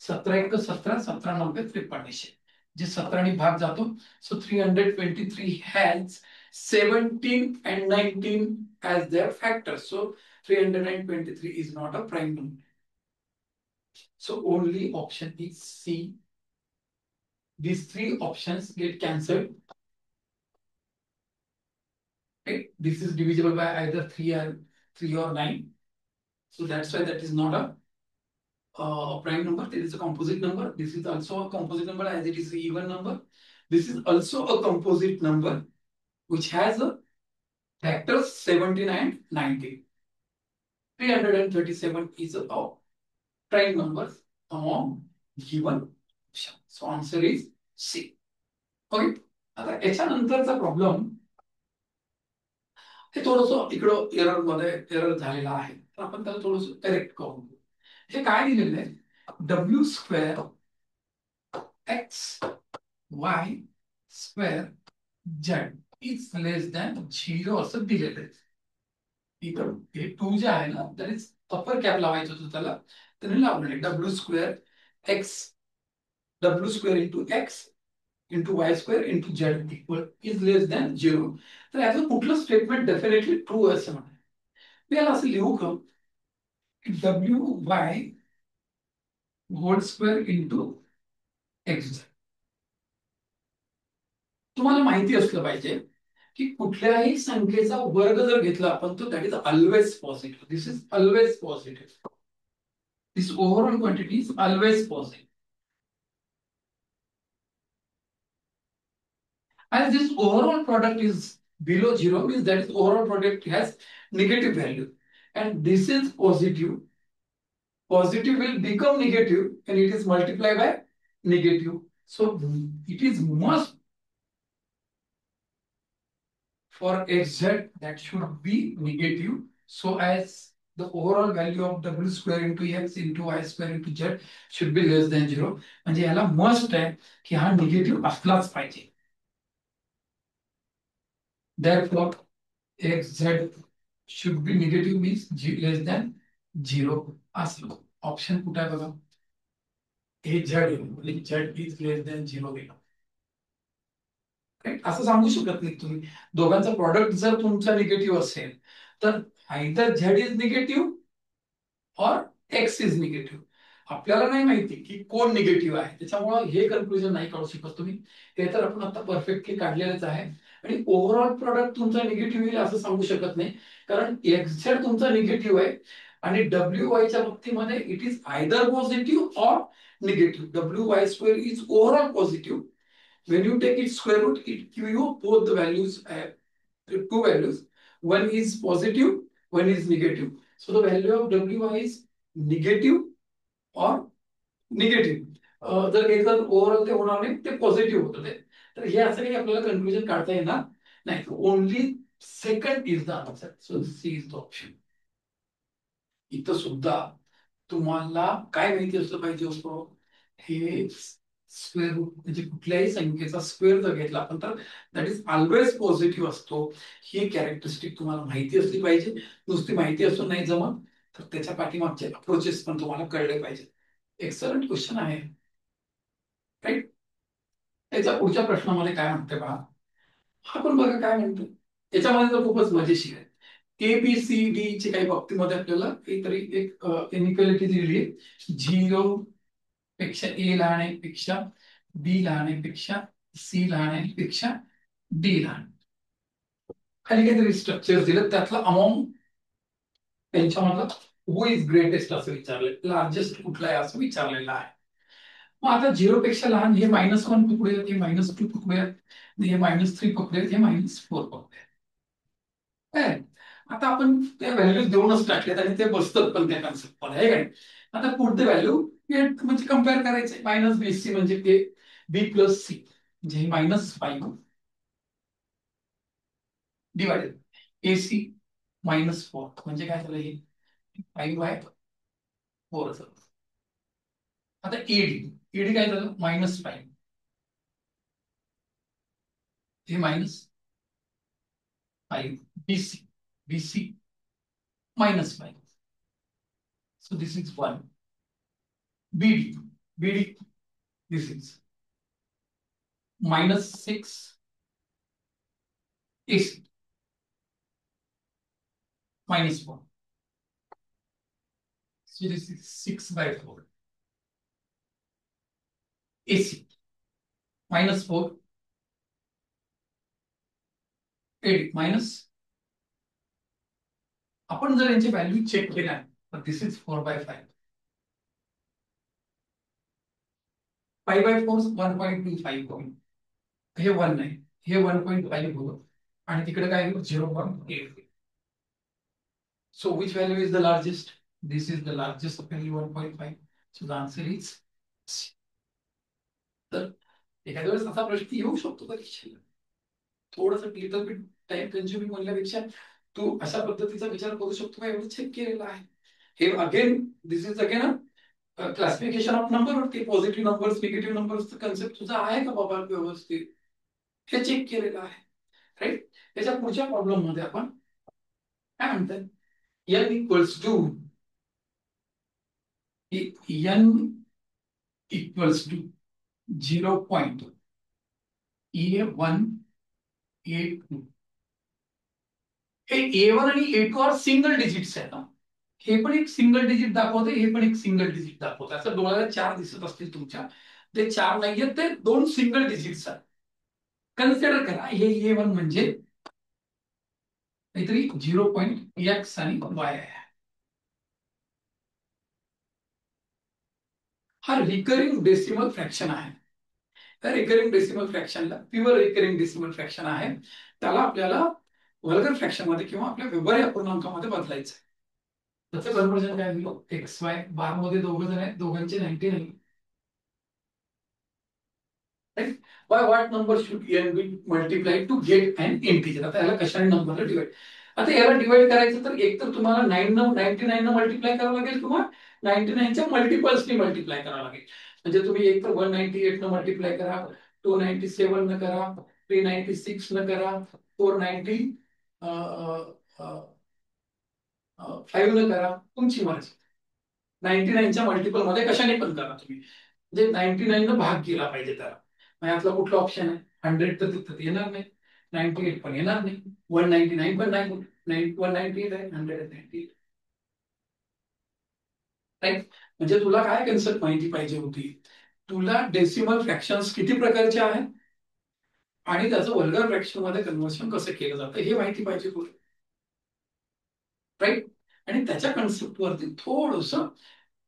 17 एक 17, 17 नव्वे 53. जे 17 ने भाग जातो. So 323 has 17 and 19 as their factors. So 323 is not a prime number. So only option is C. These three options get cancelled. Okay, this is divisible by either 3 or 9. So that's why that is not a prime number. There is a composite number. This is also a composite number as it is an even number. This is also a composite number which has a factors 17 and 19. 337 is a prime number among given option. So answer is C. Okay. आता याच्यानंतरचा problem हे थोडंसं इकडं error मध्ये error झालेला आहे तर आपण त्याला थोडंसं करेक्ट करू. हे काय दिलेलं आहे W square x Y square Z is less than 0 असं दिलेलं आहे. इकडं हे 2 जे आहे ना दॅट इज अपर कॅप लावायचं होतं त्याला त्याने लावलेलं आहे W square x W square into x into Y square into Z equal is less than 0. तर याचं कुठलं स्टेटमेंट डेफिनेटली ट्रू असं म्हणा. मी याला असं लिहू का W Y whole square into X. तुम्हाला माहिती असलं पाहिजे की कुठल्याही संख्येचा वर्ग जर घेतला आपण तर that is always positive. This is always positive. This overall quantity is always positive. As this overall product is below 0 means that is overall product has negative value and this is positive. Positive will become negative and it is multiplied by negative. So it is must for xz that should be negative. So as the overall value of w square into x into y square into z should be less than 0. म्हणजे याला must आहे की हा negative असलाच पाहिजे. Therefore xz should be negative means less than 0 असलं. Option कुठे आहे बघा हे z is less than 0 दिलं. असं सांगू शकत नाही तुम्ही दोघांचा प्रॉडक्ट जर तुमचा निगेटिव्ह असेल तर आयदर झेड इज निगेटिव्ह और एक्स इज निगेटिव्ह. आपल्याला नाही माहिती की कोण निगेटिव्ह आहे त्याच्यामुळे हे कन्क्लुजन नाही काढू शकत तुम्ही. हे तर आपण आता परफेक्टली काढलेलंच आहे आणि ओव्हरऑल प्रॉडक्ट तुमचा निगेटिव्ह येईल असं सांगू शकत नाही कारण एक्स झेड तुमचा निगेटिव्ह आहे आणि डब्ल्यू वायच्या बाबतीमध्ये इट इज आयदर पॉझिटिव्ह और negative. W Y square is overall positive. When you take its square root, it gives you both the values, two values. One is positive, one is negative. So the value of wy is negative or negative. जर घेतलं overall ते होणार नाही ते positive होतं ते. तर हे असं काही आपल्याला कन्क्लुजन काढता येणार नाही. Only second is the answer. So C is the option. इथं सुद्धा तुम्हाला काय माहिती असलं पाहिजे होतं हे स्क्वेअर रूट म्हणजे कुठल्याही संख्येचा स्क्वेअर जर घेतला आपण तर दॅट इज ऑलवेज पॉझिटिव्ह असतो. ही कॅरेक्टरिस्टिक तुम्हाला माहिती असली पाहिजे. नुसती माहिती असून नाही जमत तर त्याच्या पाठीमागचे अप्रोचेस पण तुम्हाला कळले पाहिजे. एक्सलंट क्वेश्चन आहे, राईट. त्याच्या पुढच्या प्रश्नामध्ये काय म्हणते पहा, हा पण बघा काय म्हणतो. याच्यामध्ये तर खूपच मजेशीर आहे. ABCD च्या काही बाबतीमध्ये आपल्याला काहीतरी एक इनइक्वालिटी दिलेली आहे. 0 पेक्षा A लहान पेक्षा B लहान पेक्षा C लहान पेक्षा D लहान. खाली काहीतरी स्ट्रक्चर दिलं, त्यातला अमॉंग त्यांच्यामधला हु इज ग्रेटेस्ट असं विचारलंय, लार्जेस्ट कुठला आहे असं विचारलेलं आहे. मग आता 0 पेक्षा लहान हे -1 पकडूयात, हे -2 पकडूयात, हे -3 पकडूयात, हे -4 पकडूयात. आता आपण त्या व्हॅल्यूज देऊनच टाकल्यात आणि ते बसतात पण त्या कन्सेप्ट मध्ये, आहे काय. आता पुढचे व्हॅल्यू म्हणजे कम्पेअर करायचे. -BC म्हणजे ते B + C म्हणजे -5 डिवायडेड AC -4 म्हणजे काय झालं, हे 5/4 झालं. आता ED काय झालं, -5 हे -5 BC -5. So this is 1. BD this is -6 AC -1. So this is 6/4 AC -4 AD minus. आपण जर यांची व्हॅल्यू चेक केल्या तर दिस इज 4/5. 5/4 1.25 होईल. हे 1 नाही, हे 1.5 होईल आणि तिकडे काय होईल 0.8. So which value is the largest? This is the largest value 1.5. So the answer is C. तर एखाद्या वेळेस असा प्रश्न येऊ शकतो परीक्षेला, थोडस लिटल बिट टाइम कन्झ्युमिंग म्हणल्यापेक्षा तू अशा पद्धतीचा विचार करू शकतो का, एवढं चेक केलेलं आहे. हे again this is again classification of number वरती, पॉझिटिव्ह नंबर्स निगेटिव्ह नंबर्सचा कन्सेप्ट तुझा आहे का बाबा व्यवस्थित, हे चेक केलेलं आहे, राईट. त्याच्या पुढच्या प्रॉब्लेम मध्ये आपण काय म्हणतात, n equals to n equals to 0.A1 A2. हे A1 आणि A2 आर सिंगल डिजिट्स आहेत ना. हे पण एक सिंगल डिजिट दाखवते, हे पण एक सिंगल डिजिट दाखवते. असं डोळ्याला 4 दिसत असतील तुमच्या, ते 4 नाहीयेत, ते 2 सिंगल डिजिट्स आहेत. कन्सिडर करा हे A1 म्हणजे काहीतरी 0.X आणि Y आहे. हा रिकरिंग डेसिमल फ्रॅक्शन आहे. त्या रिकरिंग डेसिमल फ्रॅक्शनला प्युअर रिकरिंग डेसिमल फ्रॅक्शन आहे, त्याला आपल्याला वर्गर फ्रॅक्शन मध्ये किंवा आपल्या व्यवहार्य अपूर्णांकामध्ये बदलायचं आहे. त्याचं कन्वर्जन काय होईल, XY बार मध्ये दोघं जण आहेत, दोघांचे 99. Right? By what number should n be multiplied to get an integer? आता याला कशाने नंबरला डिवाइड, आता याला डिवाइड करायचं तर एक तर तुम्हाला 99 न मल्टिप्लाय करावं लागेल किंवा 99च्या मल्टिपल्सनी मल्टिप्लाय करावं लागेल. म्हणजे तुम्ही एक तर 198 न मल्टिप्लाय करा, 297 न करा, 396 न करा, 490 5 न करा, तुमची मर्जी. 99च्या मल्टिपल मध्ये कशाने पण करा तुम्ही, म्हणजे 99 न भाग केला पाहिजे त्याला. मग यातला कुठला ऑप्शन आहे, 100 तर तिथं येणार नाही, 98 पण येणार नाही, 199 पण नाही, 198 आहे, 198. राईट. म्हणजे तुला काय कन्सेप्ट माहिती पाहिजे होती, तुला डेसिमल फ्रॅक्शन्स किती प्रकारचे आहेत आणि त्याचं वर्गर फ्रॅक्शन मध्ये कन्व्हर्शन कसं केलं जातं हे माहिती पाहिजे तुला, राईट. आणि त्याच्या कन्सेप्ट वरती थोडस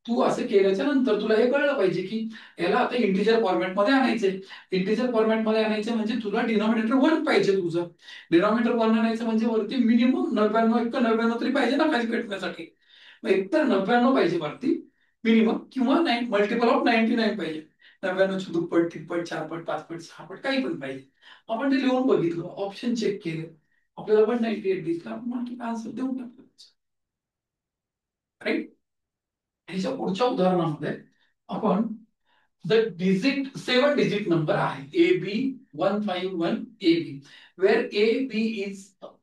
तू असं केल्याच्या नंतर तुला हे कळलं पाहिजे की याला आता इंटिजर फॉर्मॅट मध्ये आणायचंय. इंटिजर फॉर्मॅट मध्ये आणायचं म्हणजे तुला डिनॉमिनेटर 1 पाहिजे. तुझं डिनॉमिनेटर 1 आणायचं म्हणजे वरती मिनिमम 99 एक 99 तरी पाहिजे ना खाली भेटण्यासाठी. मग एकतर 99 पाहिजे वरती मिनिमम, किंवा मल्टिपल ऑफ 99 पाहिजे. 99ची दुप्पट, तिप्पट, 4पट, 5पट, 6पट काही पण पाहिजे. आपण ते लिहून बघितलं, ऑप्शन चेक केले, आपल्याला 198 दिसला, आपण म्हटलं आन्सर देऊन टाकलं, राईट. ह्याच्या पुढच्या उदाहरणामध्ये आपण द डिजिट 7 डिजिट नंबर आहे AB 151 AB, where AB is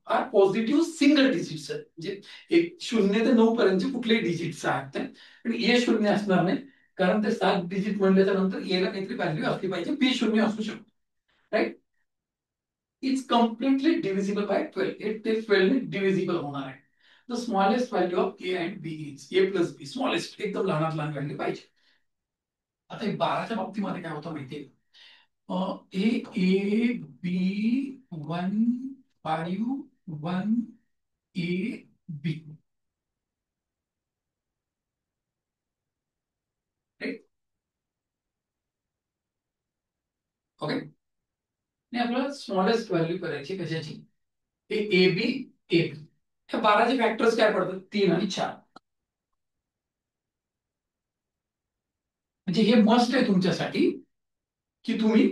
are positive single digits आहेत, म्हणजे एक 0 ते 9 पर्यंतचे कुठलेही डिजिट्स आहेत ते, पण ए शून्य असणार नाही, कारण ते 7 डिजिट म्हणल्याच्या नंतर ए ला काहीतरी व्हॅल्यू असली पाहिजे, बी शून्य असू शकतो. Right. It's completely divisible by 12. ते 12 ने डिव्हिजिबल होणार आहे. The smallest value of A and B is A plus B. Smallest, एकदम लहानात लहान व्हॅल्यू पाहिजे. आता हे 12च्या बाबतीमध्ये काय होतं माहितीये, ए A B 1 5 1 A B. Right. Okay. आणि आपल्याला स्मॉलेस्ट व्हॅल्यू करायची कशाची, ए ए बी ए बी. ह्या 12चे फॅक्टर्स काय पडतात, 3 आणि 4. म्हणजे हे मस्ट आहे तुमच्यासाठी की तुम्ही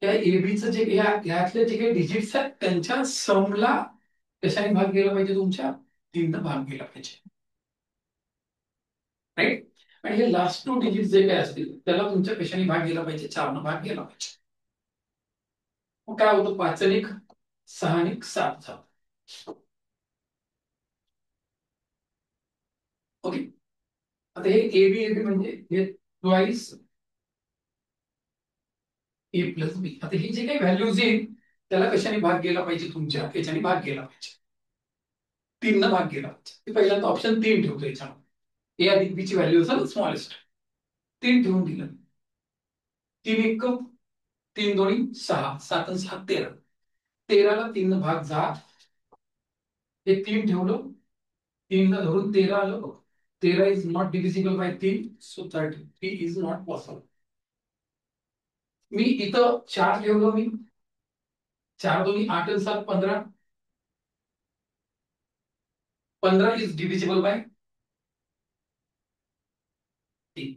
त्या एबीचं जे ह्यातले जे काही डिजिट्स आहेत त्यांच्या समला कशाने भाग गेला पाहिजे, तुमच्या 3 भाग गेला पाहिजे. राईट. आणि हे लास्ट 2 डिजिट जे काही असतील त्याला तुमच्या कशाने भाग गेला पाहिजे, 4 भाग गेला पाहिजे. मग काय होतं, 5 आणि 1 6 आणि 7 झालं. ओके. आता हे एबी एबी म्हणजे हे ट्वाइस ए प्लस बी. आता ही जे काही व्हॅल्यूज येईल त्याला कशाने भाग गेला पाहिजे, तुमच्या याच्याने भाग गेला पाहिजे, 3 भाग गेला पाहिजे. पहिल्यांदा ऑप्शन 3 ठेवतो याच्यामध्ये, ए अधिक बी ची व्हॅल्यू असेल स्मॉलेस्ट, 3 ठेवून दिलं. 3 1 3 2 6 7 आणि 6 13. 13ला 3 भाग जा, हे 3 ठेवलं, 3ला धरून 13 आलं. 13 is not divisible by 3, so 33 is not possible. मी इथं 4 ठेवलं, मी 4 2 8 आणि 7 15. 15 इज डिव्हिजिबल बाय 3.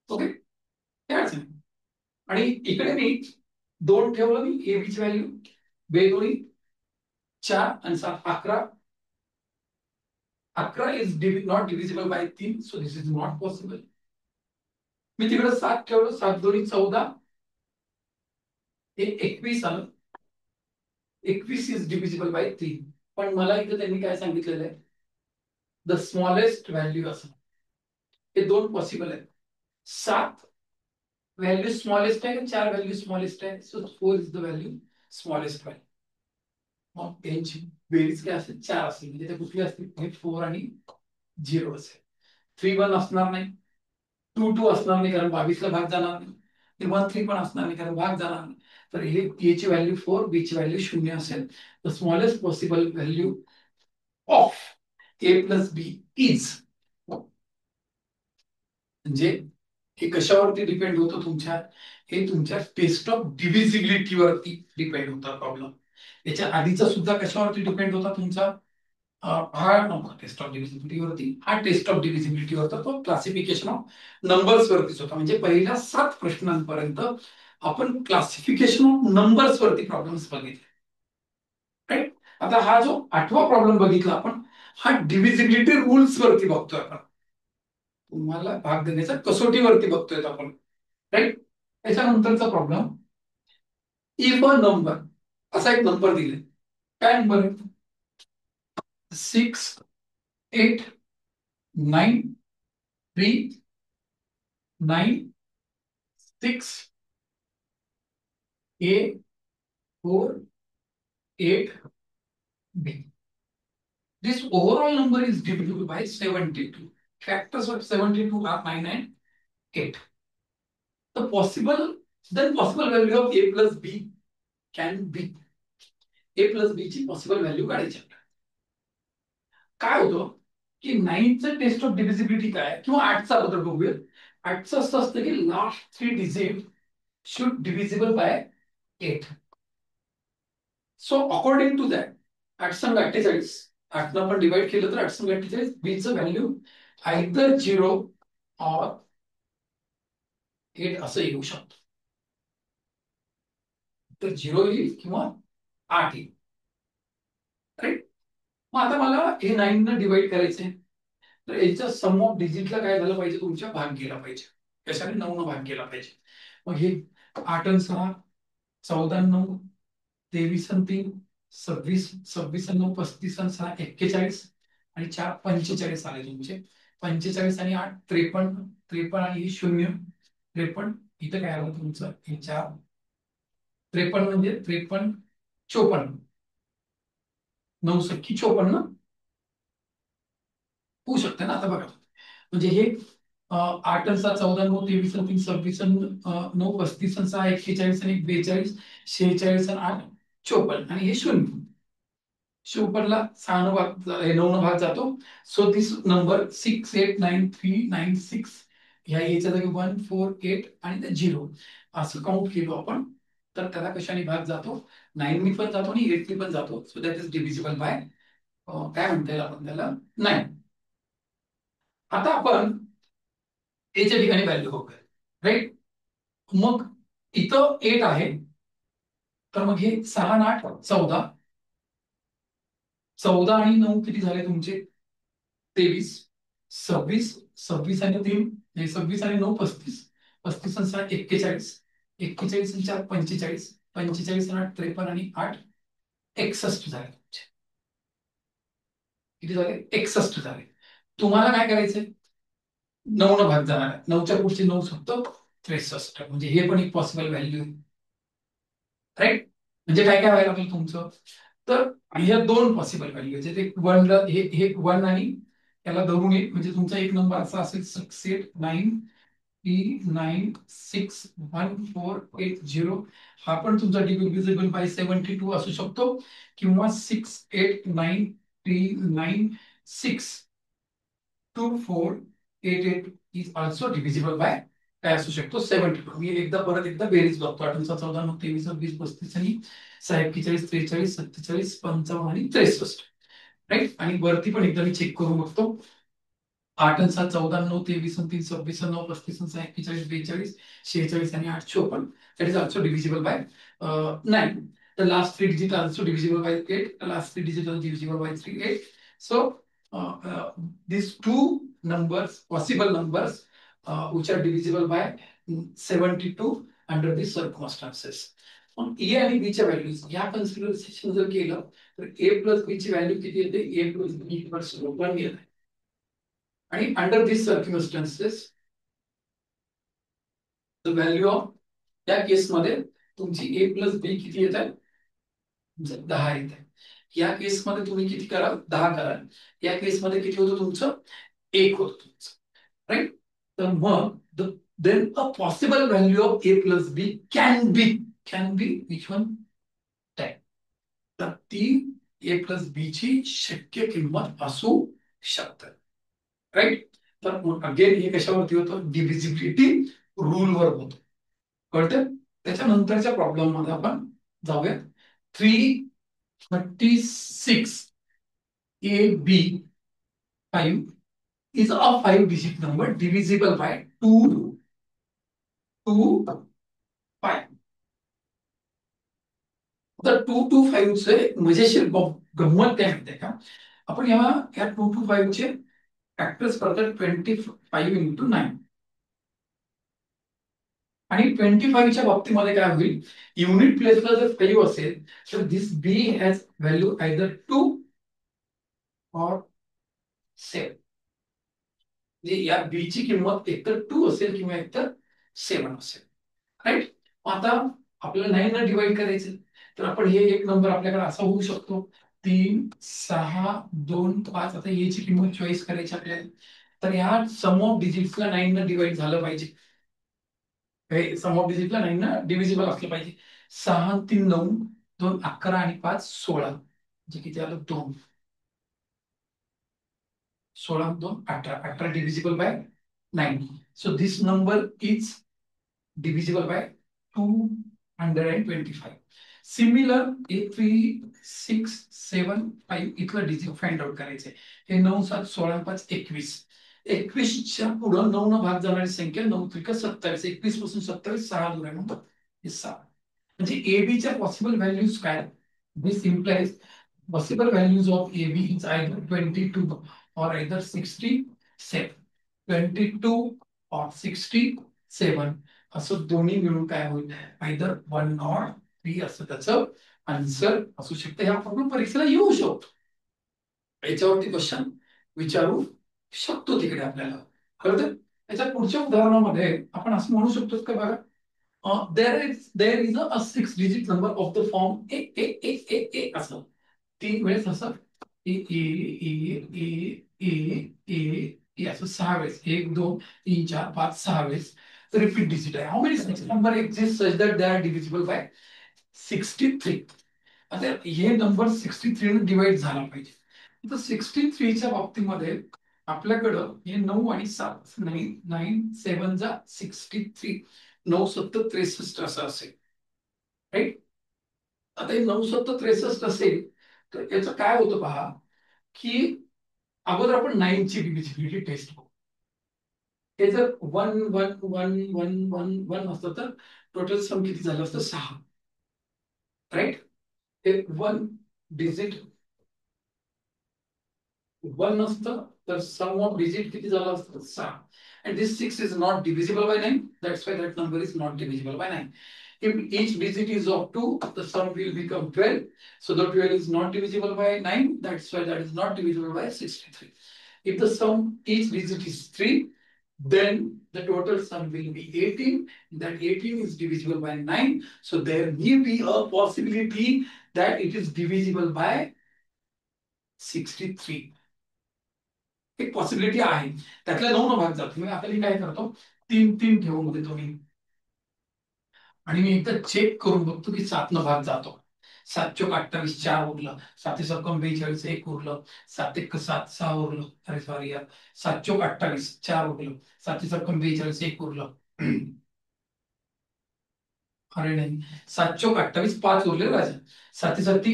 ओके. काय अडचण नाही. आणि इकडे मी 2 ठेवलं, मी ए ची व्हॅल्यू, 2 2 4 आणि 7 11. 11 is not divisible by 3, so this is not possible. मी तिकडे 7 ठेवलं, 7 2 14. हे 21 आलं. 21 इज डिव्हिजिबल बाय 3. पण मला इथं त्यांनी काय सांगितलेलं आहे, द स्मॉलेस्ट व्हॅल्यू असं, हे 2 पॉसिबल आहेत. 7 व्हॅल्यू स्मॉलेस्ट आहे, 4 व्हॅल्यू स्मॉलेस्ट आहे, so 4 is the value smallest value. मग त्यांची बेरीज काय असेल, 4 असेल, म्हणजे ते कुठली असतील, 4 आणि 0 असेल. 3 1 असणार नाही, 2 2 असणार नाही कारण 22ला भाग जाणार नाही, 1 3 पण असणार नाही कारण भाग जाणार नाही. तर हे ए ची व्हॅल्यू 4, बी ची व्हॅल्यू 0 असेल. The smallest possible value of A plus B is, म्हणजे हे कशावरती डिपेंड होतं तुमच्या, हे तुमच्या टेस्ट ऑफ डिव्हिजिबिलिटीवरती डिपेंड होता प्रॉब्लेम. याच्या आधीचा सुद्धा कशावरती डिपेंड होता तुमचा, हा नव्हता टेस्ट ऑफ डिव्हिजिबिलिटीवरती, हा टेस्ट ऑफ डिव्हिजिबिलिटी होता, तो क्लासिफिकेशन ऑफ नंबर्स वरतीच होता. म्हणजे पहिल्या 7 प्रश्नांपर्यंत आपण क्लासिफिकेशन ऑफ नंबर्स वरती प्रॉब्लेम्स बघितले. राईट. आता हा जो 8वा प्रॉब्लेम बघितला आपण, हा डिव्हिजिबिलिटी रूल्स वरती बघतोय आपण, तुम्हाला भाग देण्याच्या कसोटीवरती बघतोय आपण. राईट. त्याच्यानंतरचा प्रॉब्लेम, इफ अ नंबर, असा एक नंबर दिले, काय नंबर आहे, 6 8 9 3 9 6 A 4 8 B. This overall number is divisible by 72. Factors of 72 are 9 and 8. The possible value of A plus B can be. A plus B ची possible value काढायची. काय होतं की 9चं टेस्ट ऑफ डिव्हिजिबिलिटी काय, किंवा 8चा बद्दल बघूया. 8चं असं असतं की last 3 digit should divisible by 8. So according to that 8 संग 48, 8 आपण डिवाइड केलं तर 8 संग 48, बी चं व्हॅल्यू आयदर 0 ऑर 8 असं येऊ शकतं. तर 0 येईल किंवा 8 येईल. राईट. मग आता मला हे 9 न डिवाइड करायचंय, तर याच्या सम ऑफ डिजिटला काय झालं पाहिजे, तुमच्या भाग गेला पाहिजे, कशाने 9 न भाग गेला पाहिजे. मग हे 8 आणि 6 14 9 23 आणि 3 26 26 आणि 9 35 आणि 6 41 आणि 4 45 आले तुमचे. 45 आणि 8 53 53 आणि हे 0 53. इथं काय आलं तुमचं हे 4 53 म्हणजे 53 54 9 सख्खी 54 होऊ शकते ना. आता बघा म्हणजे हे 8 आणि 7 14 9 23 आणि 3 26 आणि 9 35 आणि 6 41 आणि 1 42 46 आणि 8 54 आणि हे 0. 54ला 6 भाग 9 भाग जातो. सो दिस नंबर 689396 ह्या याच्या जागी 148 आणि 0 असं काउंट केलं आपण तर त्याला कशाने भाग जातो. 9 पण जातो आणि 8 पण जातो. So that is divisible bye काय म्हणता येईल आपण त्याला 9. आता आपण एच्या ठिकाणी व्हॅल्यू बघूया. राईट. मग इथं 8 आहे तर मग हे 6 आणि 8 14. 14 आणि 9 किती झाले तुमचे 23. 26 26 आणि 3 26 आणि 9 35 35 आणि 6 41 41 आणि 4 45 45 आणि 8 53 आणि 8 61 झाले तुमचे. किती झाले 61 झाले. तुम्हाला काय करायचंय 9 न भाग जाणार आहे. 9च्या पुढचे 9 फक्त 63 म्हणजे हे पण एक पॉसिबल व्हॅल्यू आहे. राईट. म्हणजे काय काय व्हायला लागेल तुमचं तर ह्या दोन पॉसिबल व्हॅल्यू आहेत. ते वनला हे 1 आणि याला धरून येईल म्हणजे तुमचा एक नंबर असा असेल 689P96148 हा पण तुमचा डिव्हिजिबल बाय 72 असू शकतो किंवा 689P96248 is also divisible by काय असू शकतो 72. मी परत एकदा बेरीज बघतो. 8 7 14 9 23 26 35 आणि 6 41 43 47 55 आणि 63. राईट. आणि वरती पण एकदा मी चेक करून बघतो. 8 आणि 7 14 9 23 आणि 3 26 आणि 9 35 आणि 6 41 42 46 आणि 8 54 that is also divisible by 9. The last three digits are also divisible by 8. The last three digits are divisible by 3 8. So these two numbers possible numbers which are divisible by 72 under these circumstances. मग ए आणि बी च्या values या consideration जर केलं तर ए plus बी ची value किती येते A plus B equals to 1 येते. आणि under this circumstances the value of या केसमध्ये तुमची ए प्लस बी किती येत आहे 10 येत आहे. या केसमध्ये तुम्ही किती कराल 10 कराल. या केसमध्ये किती होतं तुमचं 1 होतं तुमचं. राईट. तर मग then a possible value of A plus B can be which one 10. तर ती ए प्लस बी ची शक्य किंमत असू शकते. राईट. तर अगेन हे कशावरती होतं डिव्हिजिबिलिटी रूलवर होतं. कळतं. त्याच्यानंतरच्या प्रॉब्लेम मध्ये आपण जाऊया. 336 A B 5 is a 5 digit number divisible by 2 2 5. तर 2 2 5 चे मजेशीर गंमत काय माहितीये का आपण या 2 2 5 चे फॅक्टर्स करतात 25 इंटू 9 आणि 25 च्या बाबतीमध्ये काय होईल युनिट प्लेसला जर 5 असेल तर दिस बी हॅज व्हॅल्यू आयदर 2 और 7. म्हणजे या बी ची किंमत एकतर 2 असेल किंवा एकतर 7 असेल. राईट. आता आपल्याला 9 न डिवाइड करायचं तर आपण हे एक नंबर आपल्याकडे असा होऊ शकतो 3 6 2 5. आता याची किंमत चॉईस करायची आपल्याला तर ह्या सम ऑफ डिजिट्सला 9 न डिवाइड झालं पाहिजे. हे सम ऑफ डिजिटला 9 न डिव्हिजिबल असलं पाहिजे. 6 3 9 2 11 आणि 5 16 म्हणजे किती आलं 2 16 2 18 18 divisible by 9. So this number is divisible by 225. Similar 8 3 6 7 5 इथलं डिजिट फाइंड आउट करायचंय. हे 9 7 16 5 21. 21च्या पुढं 9 न भाग जाणारी संख्या 9 त्रिक 27. 21 पासून 27 6 दूर आहे म्हणतो हे 6. म्हणजे ए बी च्या पॉसिबल व्हॅल्यूज काय दिस implies possible values of AB is either 22 or either 67. 22 or 67 असं दोन्ही मिळून काय होईल आयदर 1 or 3 असं त्याचं आन्सर असू शकतं. ह्या प्रॉब्लेम परीक्षेला येऊ शकतो. याच्यावरती क्वेश्चन विचारू शकतो तिकडे आपल्याला. कळतं? याच्या पुढच्या उदाहरणामध्ये आपण असं म्हणू शकतो का बघा, there is a 6 digit number of the form a असं 3 वेळेस असं ए ए ए ए ए ए असं 6 वेळेस, 1 2 3 4 5 6 वेळेस रिपीट डिजिट आहे. How many number exist such that they are divisible by 63? आता हे नंबर 63 ने डिवाइड झाला पाहिजे. तर 63च्या बाबतीमध्ये आपल्याकडं हे 9 आणि 7, 9 जा 63, 9 7 63 असं असेल. राईट? आता हे 9 7 63 असेल तर याचं काय होतं पहा, की अगोदर आपण 9 ची डिव्हिजिबिलिटी टेस्ट करू. हे जर 1 1 1 1 1 1 असतं तर टोटल सम किती झालं असतं? 6. राईट? हे 1 डिजिट 1 नसतं तर सम ऑफ डिजिट किती झालं असतं? 6. And this 6 is not divisible by 9. That's why that number is not divisible by 9. If each digit is of 2, the sum will become 12. So the 12 is not divisible by 9. That's why that is not divisible by 63. If the sum each digit is 3, then the total sum will be 18. That 18 is divisible by 9. So there may be a possibility that it is divisible by 63. एक possibility आहे. त्यातल्या 9 भाग जातो. मी आता मी काय करतो, 3 3 ठेवून देतो मी आणि मी एकदा चेक करून बघतो की 7 भाग जातो. 7 चोक 28, 4 उरलं. 7 सक्कम 42, 1 उरलं. 7 1 7, 6 उरलं. अरे सॉरी यार, 7 चोक 28, 4 उरलं. 7 सक्कम 42, 1 उरलं. अरे नाही, 7 चोक 28, 5 उरले राजा. 7 7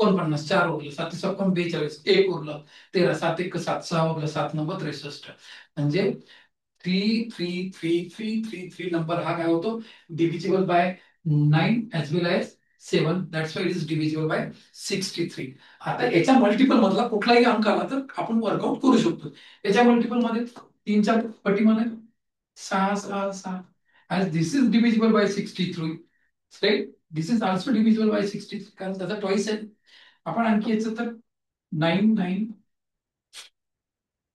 49, 4 उरलं. 7 सक्कम 42, 1 उरलं. 13, 7 1 7, 6 उरलं. 7 9 63. म्हणजे 3 3 3 3 3 3 नंबर हा काय होतो? Divisible by 9 as well as 7. That's why it is divisible by 63. आता याच्या मल्टिपल मधला कुठलाही अंक आला तर आपण वर्कआउट करू शकतो. याच्या मल्टिपल मध्ये 3च्या पटीमध्ये 6 6 6. As this is divisible by 63, right? This is also divisible by 63 कारण त्याचा ट्वाइस आहे. आपण आणखी याचं तर 9 9.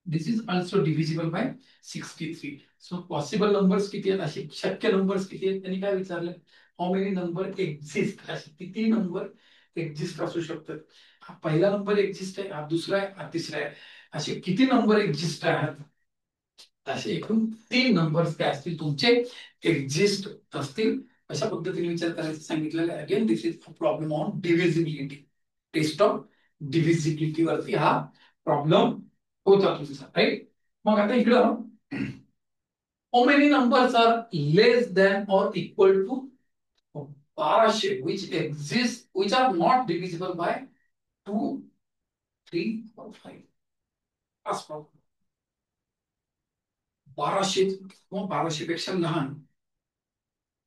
This is also divisible by 63. So possible numbers किती आहेत, असे शक्य नंबर्स किती आहेत त्यांनी काय विचारलं? हाऊ मेनी नंबर एक्झिस्ट, असे किती नंबर एक्झिस्ट असू शकतात. हा पहिला नंबर एक्झिस्ट आहे, हा दुसरा आहे, हा तिसरा आहे. असे किती नंबर एक्झिस्ट आहेत? असे एकूण 3 नंबर्स काय असतील तुमचे एक्झिस्ट असतील. अशा पद्धतीने विचार करायचं सांगितलेलं आहे. Again this is a problem on divisibility. Test of divisibility वरती हा प्रॉब्लेम होता तुमचा. राईट? मग आता इकडं how many numbers are less than or equal to 1200 which are not divisible by 2 3 or 5? असा प्रॉब्लेम. 1200 किंवा 1200 पेक्षा लहान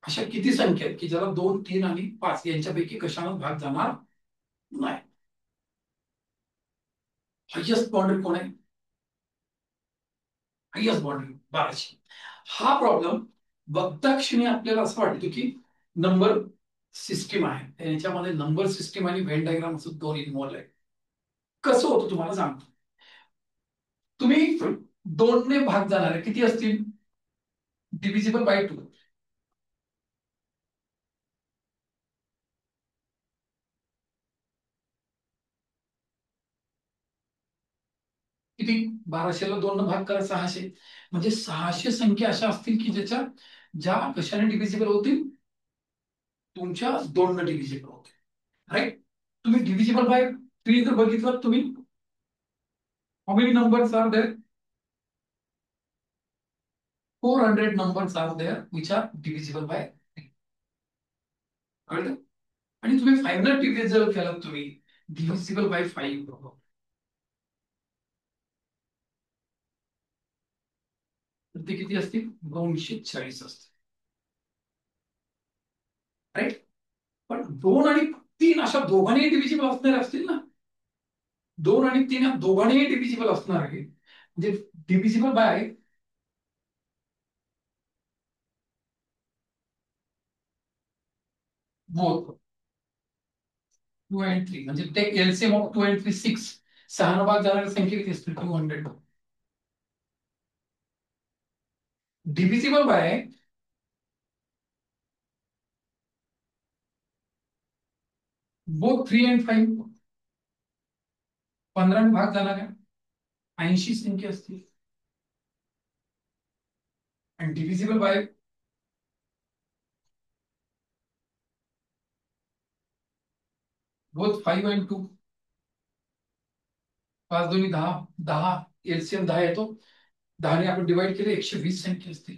अशा किती संख्या आहेत की ज्याला 2 3 आणि 5 यांच्यापैकी कशानं भाग जाणार नाही? हायेस्ट बाउंड्री कोण आहे? Highest boundary 1200. हा प्रॉब्लेम बघता क्षणी आपल्याला असं वाटतं की नंबर सिस्टीम आहे, त्याच्यामध्ये नंबर सिस्टीम आणि व्हेन डायग्राम असं दोन इन्व्हॉल्व आहे. कसं होतं तुम्हाला सांगतो. तुम्ही 2 ने भाग जाणारे किती असतील? Divisible by 2. किती? 1200ला 2 न भाग करा 600. म्हणजे 600 संख्या अशा असतील की ज्याच्या ज्या कशाने डिव्हिजिबल होतील? तुमच्या 2 न डिव्हिजिबल होतील. राईट? तुम्ही डिव्हिजिबल बाय 3 जर बघितलं तुम्ही, how many numbers are there? 400 numbers are there which are divisible by 3. कळलं? आणि तुम्ही फायनल डिव्हिजन जर केलं तुम्ही डिव्हिजिबल बाय 5 तर ते किती असतील? 240 असतील. राईट? पण 2 आणि 3 अशा दोघांनाही डिव्हिजिबल असणारे असतील ना? 2 आणि 3 या दोघांनाही डिव्हिजिबल असणार आहे. म्हणजे डिव्हिजिबल बाय बोथ. 2 आणि 3 म्हणजे टेक एलसीएम ऑफ 2 and 3 6. 6 भाग जाणारी संख्या किती असतील? 200. Divisible by both 3 and 5. 15 भाग जाणाऱ्या 80 संख्या असतील. आणि divisible by both 5 and 2. 5 2 10. 10 LCM 10 येतो. 10 आपण डिवाइड केले 120 संख्या असतील.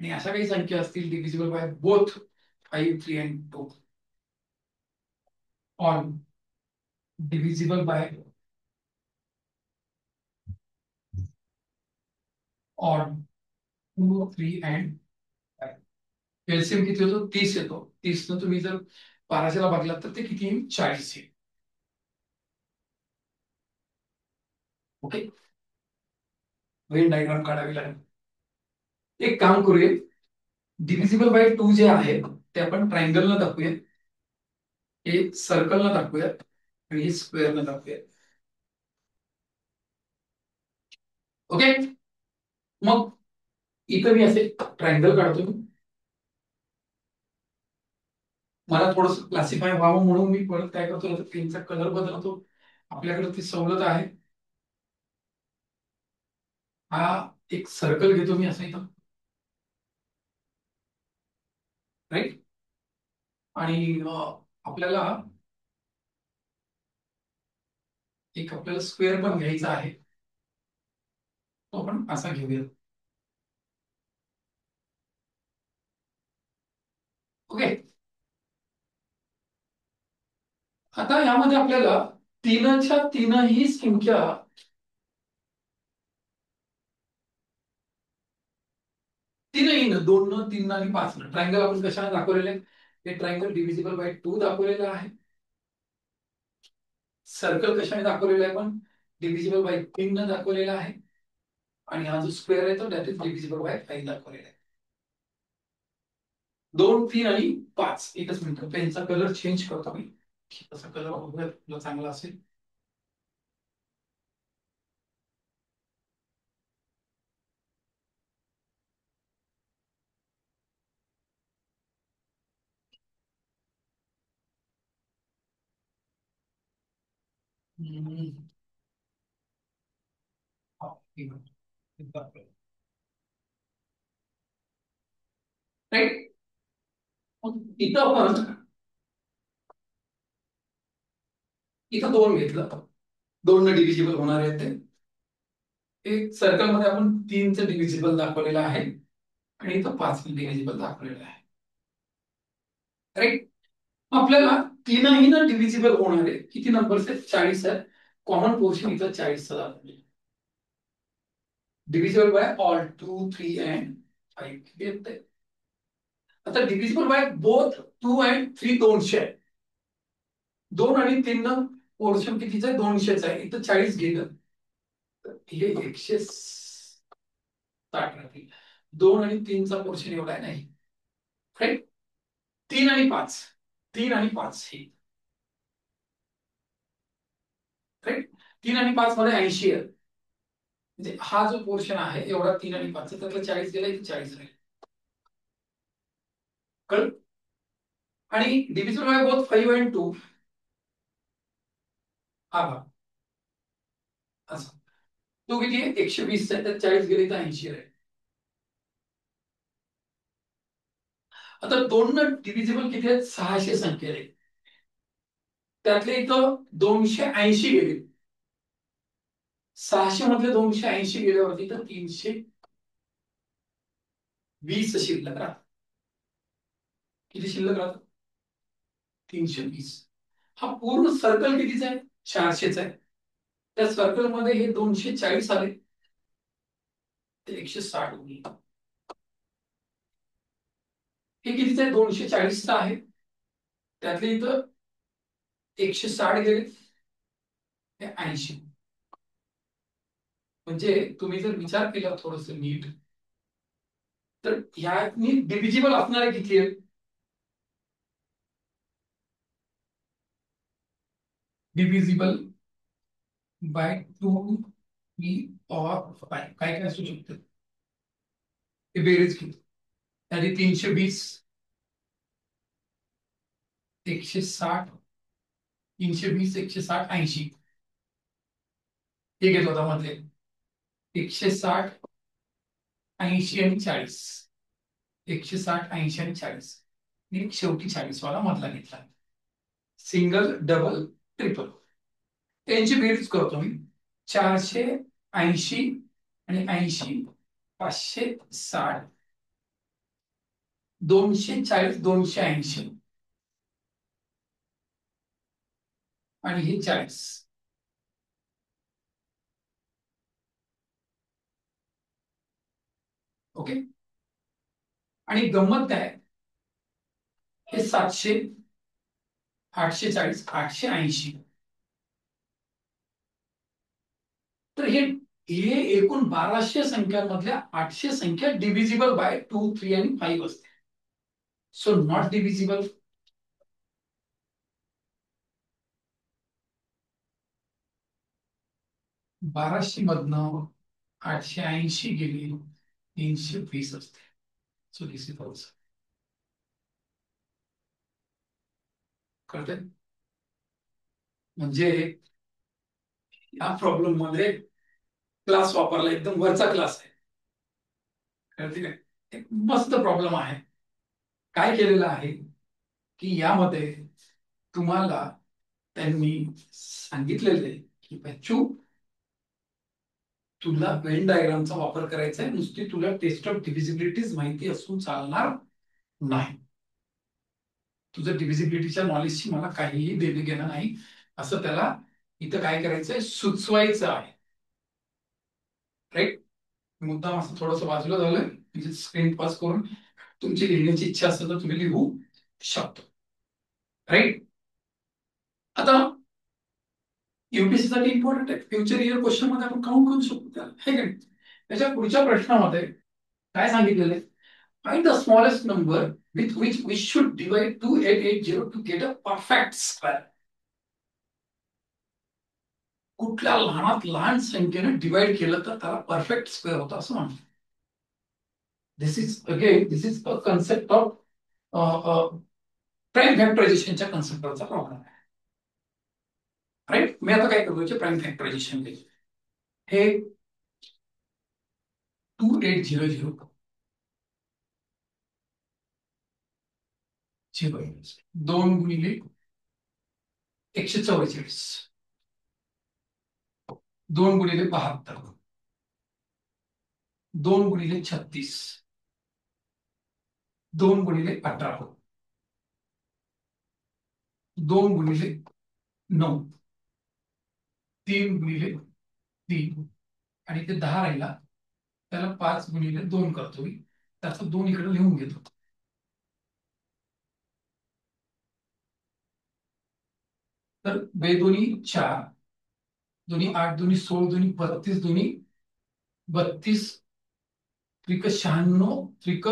आणि अशा काही संख्या असतील divisible by both 5 3 and 2 on divisible by on 2 3 and 5. LCM किती होतो? 30 येतो. 30 न तुम्ही जर 12ला भागलात तर ते किती येईल? 40 येईल. ओके, वेन डायग्राम काढावी लागेल. एक काम करूया, डिव्हिजिबल बाय 2 जे आहे ते आपण ट्रायंगलला दाखवूया, हे सर्कलला दाखवूयात आणि हे स्क्वेअरला दाखवूयात. ओके, मग इथं मी असे ट्रायंगल काढतो. मला थोडस क्लासिफाय व्हावं म्हणून मी परत काय करतो, पेनचा कलर बदलतो. आपल्याकडे ती सवलत आहे. हा एक सर्कल घेतो मी असं इथं, राईट. आणि आपल्याला आपल्याला स्क्वेअर पण घ्यायचा आहे, तो आपण असा घेऊया. ओके, आता यामध्ये आपल्याला तीनच्या तीनही संख्या तीनही न 2 न 3 आणि 5 न ट्रायंगल आपण कशाने दाखवलेले आहे? हे ट्रायंगल डिव्हिजिबल बाय 2 दाखवलेलं आहे. सर्कल कशाने दाखवलेलं आहे? पण डिव्हिजिबल बाय 3 न दाखवलेला आहे. आणि हा जो स्क्वेअर आहे तो दॅट इज डिव्हिजिबल बाय 5 दाखवलेला आहे. 2 3 आणि 5. एकच मिनिट, पेनचा कलर चेंज करतो मी. तसा कलर बघूया तुला चांगला असेल. हा, ठीक आहे. राईट, इथं आपण इथं 2 घेतलं. 2 न डिव्हिजिबल होणार आहे ते. एक सर्कल मध्ये आपण 3चं डिव्हिजिबल दाखवलेलं आहे आणि इथं 5 न डिव्हिजिबल दाखवलेलं आहे. राईट, आपल्याला तीनही ना डिव्हिजिबल होणारे किती नंबर्स आहेत? 40 आहेत. कॉमन पोर्शन इथं 40 चा दाखवलेला. डिव्हिजिबल बाय ऑल 2 3 and 5 किती येते? आता डिव्हिजिबल बाय बोथ 2 and 3 200 आहे. 2 आणि 3 न पोर्शन कितीचं आहे? 200च आहे. इथं 40 गेलं तर हे 160 राहतील. 2 आणि 3चा पोर्शन एवढा आहे नाही. राईट, 3 आणि 5, 3 आणि 5 हे राईट. 3 आणि 5 मध्ये 80 आहे. म्हणजे हा जो पोर्शन आहे एवढा 3 आणि 5 त्यातलं 40 गेला, इथे 40 राहील. कळलं? आणि डिव्हिजिबल बाय बोथ 5 and 2 हा भाग असा, तो किती आहे? 120 आहे. त्यात 40 गेले तर 80 राहील. आता 2 न डिव्हिजिबल किती आहेत? 600 संख्या आहेत. त्यातले इथं 280 गेले. 600 मधले 280 गेल्यावरती तर 320 शिल्लक राहतात. किती शिल्लक राहतात? 320. हा पूर्ण सर्कल कितीचा आहे? 400चा आहे. त्या सर्कल मध्ये हे 240 आले, ते 160 होईल. हे कितीचं आहे? 240चा आहे. त्यातले इथं 160 गेले, हे 80. म्हणजे तुम्ही जर विचार केला थोडस नीट, तर ह्या डिव्हिजिबल असणारे किती आहेत? डिव्हिजिबल बाय 2 3 or 5 काय काय असू शकतं. हे बेरीज घेऊ. त्याची 320, 160, 320, 160, 80 हे घेत होता मध्ये. 160, 80 आणि 40. 160, 80 आणि 40. मी शेवटी 40 वाला मधला घेतला. सिंगल, डबल, ट्रिपल त्यांची बेरीज करतो मी. 480 आणि 80, 560, 240, 280 आणि हे 40. ओके. आणि गंमत काय, हे 700, 840, 880. तर हे एकूण 1200 संख्यांमधल्या 800 संख्या डिव्हिजिबल बाय 2 3 आणि 5 असते. So not divisible. 1200 मधनं 880 गेली, 320 असते. So this is also. कळतंय. म्हणजे या प्रॉब्लेम मध्ये क्लास वापरला, एकदम वरचा क्लास आहे. कळते काय. एक मस्त प्रॉब्लेम आहे. काय केलेलं आहे की यामध्ये तुम्हाला त्यांनी सांगितलेलं आहे की बच्चू, तुला वेन डायग्रामचा वापर करायचा आहे, नुसती तुला टेस्ट ऑफ डिव्हिजिबिलिटीज माहिती असून चालणार नाही. तुझं डिव्हिजिबिलिटीच्या नॉलेजशी मला काहीही देणं घेणं नाही, असं त्याला इथं काय करायचंय, सुचवायचं आहे. राईट. मुद्दाम असं थोडंसं बाजूला झालंय, म्हणजे स्क्रीन पास करून तुमची लिहिण्याची इच्छा असेल तर तुम्ही लिहू शकतो. राईट. आता युपीएससी साठी इम्पॉर्टंट आहे. फ्युचर इयर क्वेश्चन मध्ये आपण काउंट करू शकतो त्याला, हे काय. त्याच्या पुढच्या प्रश्नामध्ये काय सांगितलेलं आहे, find the smallest number with which we should divide 2880 to get a perfect square. कुठल्या लहानात लहान संख्येने डिवाइड केलं तर त्याला परफेक्ट स्क्वेअर होतं असं म्हणतात. This is a concept of prime फॅक्टरायझेशनच्या कन्सेप्टवरचा प्रॉब्लेम आहे. राईट. मी आता काय करतो, प्राईम फॅक्टरायझेशन हे 2800 2 गुणिले 144, 2 गुणिले 72, 2 गुणिले 36, 2 गुणिले 18, 2 गुणिले 9, 3 गुणिले 3 आणि ते 10 राहिला, त्याला 5 गुणिले 2 करतो मी. त्याचं 2 इकडे लिहून घेतो. तर 2 2 4, 2 8, 2 16, 2 32, 2 32, त्रिक 96, त्रिक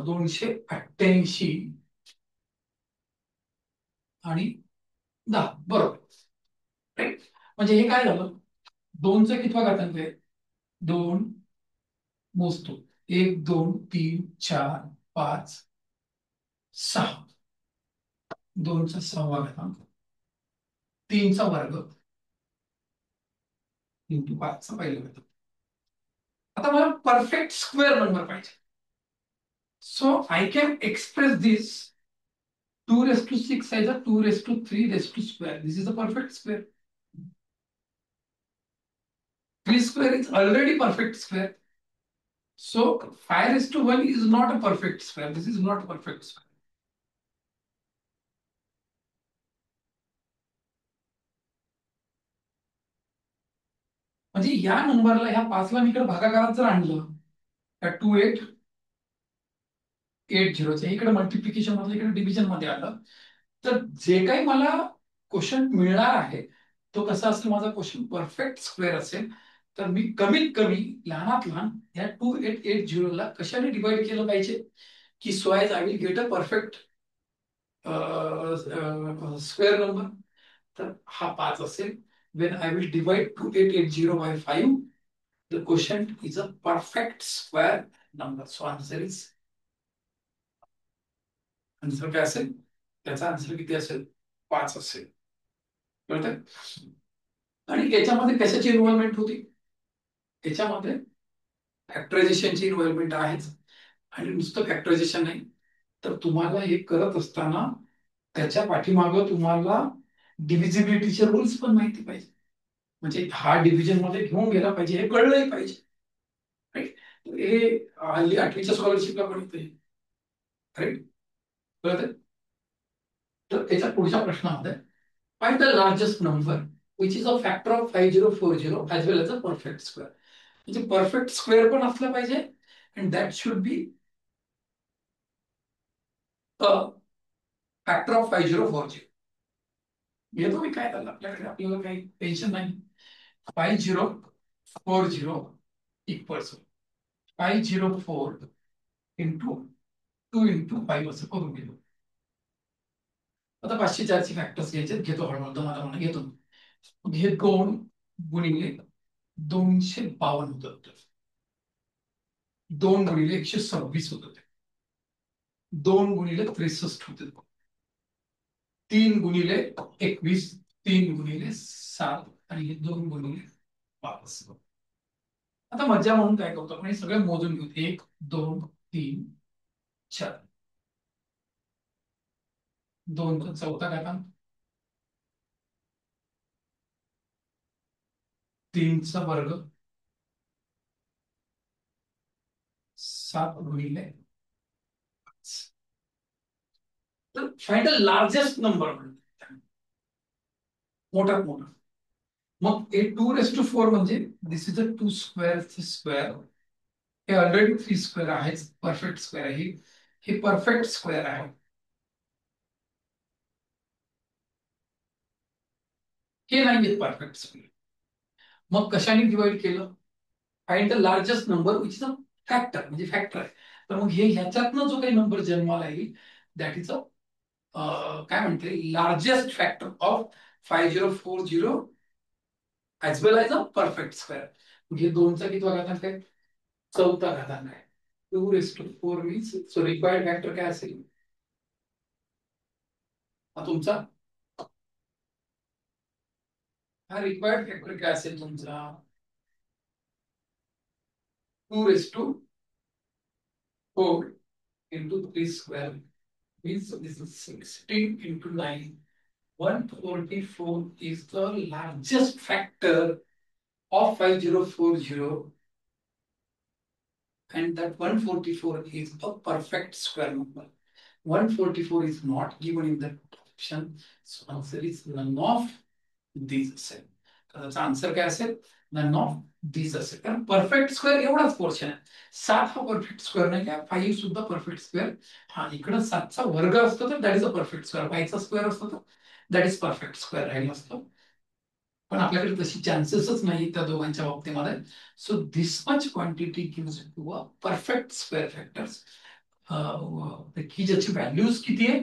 288 आणि 10 बरोबर. राईट. म्हणजे हे काय झालं, 2चा कितवा घातांक आहे, 2 मोजतो, 1 2 3 4 5 6, 2चा 6वा घातांक, 3चा वर्ग इंटू 5चा पहिला घातांक. आता मला परफेक्ट स्क्वेअर नंबर पाहिजे. So I can express this 2 raised to 6 as a 2 raised to 3 raised to square. This is a perfect square. 3 square is already perfect square. So 5 raised to 1 is not a perfect square. This is not a perfect square. म्हणजे या नंबरला ह्या 5ला मी इकडे भागाकारात जर आणलं, त्या 2880 इकडे multiplication मधलं इकडे डिव्हिजन मध्ये आलं, तर जे काही मला क्वेश्चन मिळणार आहे तो कसा असेल, माझा क्वेश्चन परफेक्ट स्क्वेअर असेल. तर मी कमीत कमी लहानात लहान या 2880 ला कशाने डिवाइड केलं पाहिजे की so as I will get a perfect square number. तर हा 5 असेल. When I will divide 2880 by 5, the question is a perfect square number. So answer is, answer काय असेल, त्याचा आन्सर किती असेल, 5 असेल. कळतंय? आणि याच्यामध्ये कशाची इन्व्हॉल्वमेंट होती, याच्यामध्ये फॅक्टरायझेशनची इन्व्हॉल्वमेंट आहेच. आणि नुसतं फॅक्टरायझेशन नाही, तर तुम्हाला हे करत असताना त्याच्या पाठीमागं तुम्हाला डिव्हिजिबिलिटीचे रूल्स पण माहिती पाहिजे. म्हणजे हा डिव्हिजन मध्ये घेऊन गेला पाहिजे हे कळलंही पाहिजे. राईट? हे हल्ली 8वीच्या स्कॉलरशिपला पण येते. राईट? कळत? तर त्याच्या पुढच्या प्रश्नामध्ये, find the largest number which is a factor of 5040 as well as a perfect square. म्हणजे परफेक्ट स्क्वेअर पण असला पाहिजे, and that should be a factor of 5040. घेतो मी, काय झालं आपल्याकडे, आपल्याला काही टेन्शन नाही. 5040 इक्वल्स 504 इंटू 2 इंटू 5 असं करून घेतो. आता 504चे फॅक्टर्स घ्यायचे, घेतो हळूहळू, तुम्हाला म्हणा घेतो. हे 2 गुणिले 252 होतं, 2 गुणिले 126 होतं, 2 गुणिले 63 होते, 3 गुणिले 21, 3 गुणिले 7, आणि हे 2 गुणिले 5. आता मज्जा म्हणून काय करतो आपण, हे सगळे मोजून घेऊ. 1 2 3 4, 2 चौथा घातांक, 3 चा वर्ग, 7 गुणिले 5. तर फाइंड द लार्जेस्ट नंबर, मोठात मोठा. मग 2 to 4 म्हणजे दिस इज अ 2 स्क्वेअर हे ऑलरेडी 3 स्क्वेअर आहे, परफेक्ट स्क्वेअर आहे, हे परफेक्ट स्क्वेअर आहे. हे नाही परफेक्ट स्क्वेअर. मग कशाने डिवाइड केलं, find the largest number which is a factor, म्हणजे फॅक्टर आहे. तर मग हे ह्याच्यातनं जो काही नंबर जन्माला येईल, दॅट इज अ काय म्हणते, largest factor of 5040 as well as a perfect square. म्हणजे 2चा कितवा घातांक आहे, चौथा घातांक आहे. 2 to 4 means, so required factor काय असेल, हा तुमचा, हा रिक्वायर्ड फॅक्टर काय असेल तुमचा, 2 to 4 into 3 square means this is 16 into 9. 144 is the largest factor of 5040, and that 144 is a perfect square number. 144 is not given in that option, so answer is none of these असेल. त्याचा answer काय असेल, none of these असेल. कारण perfect square एवढाच portion आहे. 7 हा perfect square नाही का, 5 सुद्धा परफेक्ट स्क्वेअर. हा इकडं 7चा वर्ग असतो तर that is a perfect square, 5चा स्क्वेअर असतो तर दॅट इज परफेक्ट स्क्वेअर राहिला असतो. पण आपल्याकडे तशी चान्सेसच नाही त्या दोघांच्या बाबतीमध्ये. So this much quantity gives to a perfect square factors. की ज्याची व्हॅल्यूज किती आहे,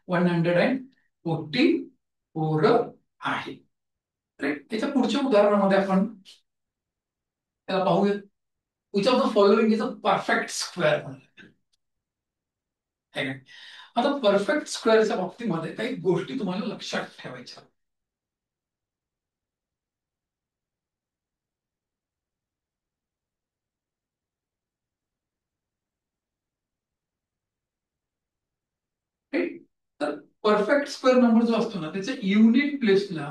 144 आहे. त्याच्या पुढच्या उदाहरणामध्ये आपण त्याला पाहूया. Which of the following is a perfect square. आता परफेक्ट स्क्वेअरच्या बाबतीमध्ये काही गोष्टी तुम्हाला लक्षात ठेवायच्या. तर परफेक्ट स्क्वेअर नंबर जो असतो ना, त्याच्या युनिट प्लेसला